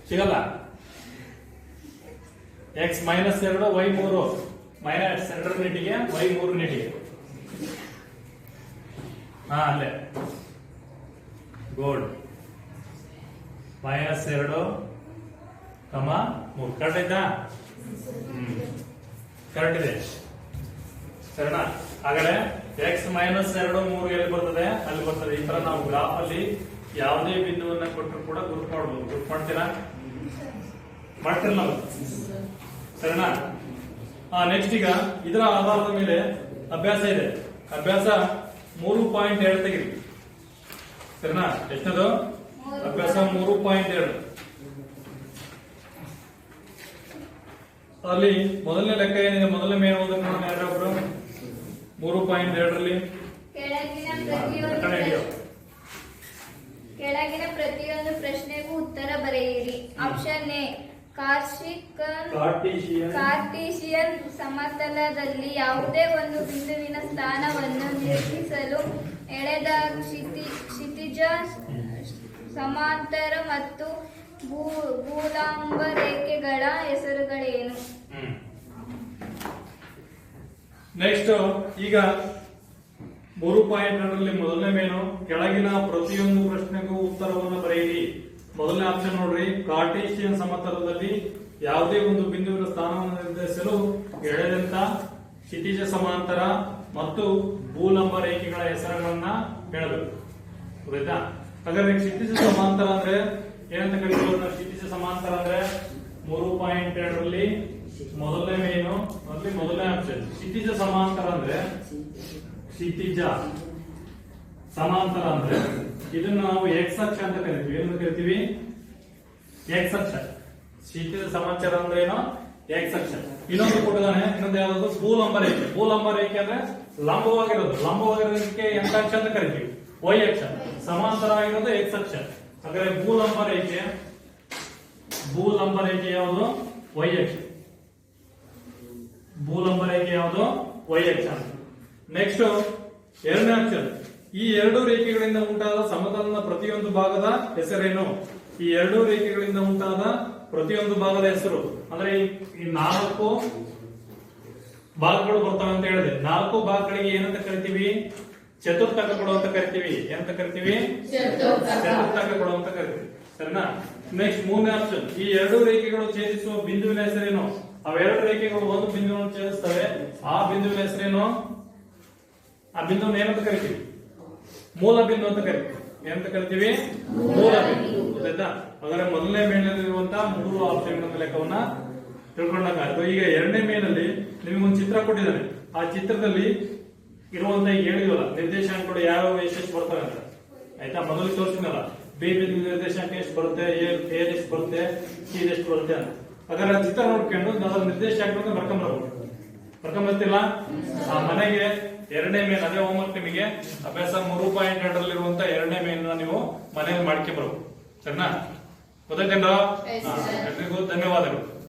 ಸಿಗಲ್ಲ. x -2 y 3 -2 ನೀಟಿಗೆ y 3 ನೀಟಿಗೆ. ಅಲ್ಲೇ ಗೋಲ್ಡ್ -2, 3 ಕರೆಕ್ಟ್ ಆಯ್ತಾ? ಕರೆಕ್ಟ್ ಇದೆ ಸರಿನಾ? ಹಾಗಾದ್ರೆ x -2, 3 ಎಲ್ಲಿ ಬರ್ತದೆ? ಅಲ್ಲಿ ಬರ್ತದೆ. ಈ ತರ ನಾವು ಗ್ರಾಫ್ ಅಲ್ಲಿ ಯಾವುದೇ ಬಿಂದುವನ್ನ ಕೊಟ್ಟರು ಕೂಡ ಗುರುತು ಮಾಡಬಹುದು. ಗುರುತು ಮಾಡ್ತೀರಾ? ಮಾಡ್ತೀರ ನಾವು ಸರಿನಾ? ನೆಕ್ಸ್ಟ್ ಈಗ ಇದರ ಆಧಾರದ ಮೇಲೆ ಅಭ್ಯಾಸ ಇದೆ. ಅಭ್ಯಾಸ 3.2 ತೆಗಿರಿ ಸರಿನಾ? ಎಷ್ಟದು ಅಭ್ಯಾಸ? 3.2 ಅಲ್ಲಿ ಮೊದಲನೇ ಲೆಕ್ಕ ಏನಿದೆ? ಮೊದಲನೇ ಮೇಲೆ ಓದಕ್ಕೆ ನೋಡೋಣ ಯಾರೊಬ್ರು. 3.2ರಲ್ಲಿ ಕೆಳಗಿನ ಪ್ರತಿಯೊಂದು ಪ್ರಶ್ನೆಗೂ ಉತ್ತರ ಬರೆಯಿರಿ. ಆಪ್ಷನ್ ಎ ಕಾರ್ಟೀಸಿಯನ್ ಸಮತಲದಲ್ಲಿ ಯಾವುದೇ ಒಂದು ಬಿಂದುವಿನ ಸ್ಥಾನವನ್ನು ನಿರ್ಮಿಸಲು ಎಳೆದ ಕ್ಷಿತಿಜ ಸಮಾಂತರ ಮತ್ತು ಭೂಲಂಬ ರೇಖೆಗಳ ಹೆಸರುಗಳೇನು? ನೆಕ್ಸ್ಟ್ ಈಗ 3.2 ಮೊದಲನೇ ಮೇನು ಕೆಳಗಿನ ಪ್ರತಿಯೊಂದು ಪ್ರಶ್ನೆಗೂ ಉತ್ತರವನ್ನು ಬರೆಯಿರಿ. ಮೊದಲನೇ ಆಪ್ಷನ್ ನೋಡ್ರಿ, ಕಾರ್ಟೇಶಿಯನ್ ಸಮತಲದಲ್ಲಿ ಯಾವುದೇ ಒಂದು ಬಿಂದುವಿನ ಸ್ಥಾನವನ್ನು ನಿರ್ಧರಿಸಲು ಎಳೆದಂತ ಕ್ಷಿತಿಜ ಸಮಾಂತರ ಮತ್ತು ಭೂಲಂಬ ರೇಖೆಗಳ ಹೆಸರುಗಳನ್ನ ಹೇಳಬೇಕು. ಗೊತ್ತಾಯ್ತಾ? ಹಾಗಾದ್ರೆ ಕ್ಷಿತಿಜ ಸಮಾಂತರ ಅಂದ್ರೆ ಏನಂತ ಕರೀತೀವಿ? ಕ್ಷಿತಿಜ ಸಮಾಂತರ ಅಂದ್ರೆ 3.2 ಮೊದಲನೇ ಮೇನು ಅಲ್ಲಿ ಮೊದಲನೇ ಆಪ್ಷನ್. ಕ್ಷಿತಿಜ ಸಮಾಂತರ ಅಂದ್ರೆ ಕ್ಷಿತಿಜ ಸಮಾಂತರ ಅಂದ್ರೆ ಇದನ್ನ ನಾವು ಎಕ್ಸ್ ಅಕ್ಷ ಅಂತ ಕರಿತೀವಿ. ಏನಂತ ಕರಿತೀವಿ? ಎಕ್ಸ್ ಅಕ್ಷ. ಕ್ಷಿತಿಜ ಸಮಾಂತರ ಅಂದ್ರೆ ಏನು? ಎಕ್ಸ್ ಅಕ್ಷ. ಇನ್ನೊಂದು ಕೊಟ್ಟಿದ್ದಾನೆ, ಇನ್ನೊಂದು ಯಾವ್ದು? ಭೂಲಂಬ ರೇಖೆ. ಭೂಲಂಬ ರೇಖೆ ಅಂದ್ರೆ ಲಂಬವಾಗಿರೋದು. ಲಂಬವಾಗಿರೋದಕ್ಕೆ ಎಂತ ಅಕ್ಷ ಅಂತ ಕರಿತೀವಿ? ವೈ ಅಕ್ಷ. ಸಮಾಂತರ ಆಗಿರೋದು ಎಕ್ಸ್ ಅಕ್ಷ. ಹಾಗಾದ್ರೆ ಭೂಲಂಬ ರೇಖೆ ಯಾವುದು? ವೈ ಅಕ್ಷ. ಭೂಲಂಬ ರೇಖೆ ಯಾವುದು? ವೈ ಅಕ್ಷ. ನೆಕ್ಸ್ಟ್ ಎರಡನೇ ಆಪ್ಷನ್, ಈ ಎರಡು ರೇಖೆಗಳಿಂದ ಉಂಟಾದ ಸಮತಲದ ಪ್ರತಿಯೊಂದು ಭಾಗದ ಹೆಸರೇನು? ಈ ಎರಡು ರೇಖೆಗಳಿಂದ ಉಂಟಾದ ಪ್ರತಿಯೊಂದು ಭಾಗದ ಹೆಸರು ಅಂದ್ರೆ ಈ 4 ಭಾಗಗಳು ಬರ್ತವೆ ಅಂತ ಹೇಳಿದೆ. 4 ಭಾಗಗಳಿಗೆ ಏನಂತ ಕರಿತೀವಿ? ಚತುರ್ಥಕಗಳು ಅಂತ ಕರಿತೀವಿ. ಏನಂತ ಕರಿತೀವಿ? ಚತುರ್ಥಕಗಳು ಅಂತ ಕರಿತೀವಿ. ಸರಿನಾ? ನೆಕ್ಸ್ಟ್ ಮೂರನೇ ಆಪ್ಷನ್, ಈ ಎರಡು ರೇಖೆಗಳು ಛೇದಿಸುವ ಬಿಂದುವಿನ ಹೆಸರೇನು? ಅವೆರಡು ರೇಖೆಗಳು ಒಂದು ಬಿಂದುವನ್ನು ಛೇದಿಸ್ತವೆ. ಆ ಬಿಂದುವಿನ ಹೆಸರೇನು? ಆ ಬಿಂದುವನ್ನು ಏನಂತ ಕರಿತೀವಿ? ಮೂಲ ಬಿಂದು ಅಂತ ಕರಿತೀವಿ. ಏನಂತ ಕರಿತೀವಿ? ಮೂಲ ಬಿಂದು. ಗೊತ್ತಾಯ್ತಾ? ಹಾಗಾದ್ರೆ ಮೊದಲನೇ ಮೇಲಿರುವಂತಹ 3 ಆಪ್ಷನ್ಗಳ ಲೆಕ್ಕವನ್ನ ತಿಳ್ಕೊಂಡಾಗ ಈಗ ಎರಡನೇ ಮೇನಲ್ಲಿ ನಿಮಗೊಂದು ಚಿತ್ರ ಕೊಟ್ಟಿದ್ದಾನೆ. ಆ ಚಿತ್ರದಲ್ಲಿ ಇರುವಂತ ಈಗ ಹೇಳಿದ್ವಲ್ಲ ನಿರ್ದೇಶಾಂಕಗಳು ಯಾವ ಎಷ್ಟು ಬರ್ತವೆ ಅಂತ. ಆಯ್ತಾ? ಮೊದಲು ತೋರಿಸಿದ್ನಲ್ಲ, ಬಿ ಬಿಂದು ನಿರ್ದೇಶಾಂಕ ಎಷ್ಟು ಬರುತ್ತೆ, ಎ ಎಷ್ಟು ಬರುತ್ತೆ, ಸಿ ಎಷ್ಟು ಬರುತ್ತೆ ಅಂತ. ಹಾಗಾದ್ರೆ ಚಿತ್ರ ನೋಡ್ಕೊಂಡು ನಾವು ನಿರ್ದೇಶಾಂಕಗಳನ್ನು ಬರ್ಕೊಂಬರ್ತಿಲ್ಲ. ಆ ಮನೆಗೆ ಎರಡನೇ ಮೇನ್ ಅದೇ ಹೋಮ್ವರ್ಕ್ ನಿಮಗೆ ಅಭ್ಯಾಸ 3.2 ಎರಡನೇ ಮೇನ್ ನೀವು ಮನೆಯಲ್ಲಿ ಮಾಡ್ಕೆ ಬರ್ಬೇಕು. ಸರಿನಾ? ಗೊತ್ತಾಯ್ತೇನ್ರ? ಎಲ್ರಿಗೂ ಧನ್ಯವಾದಗಳು.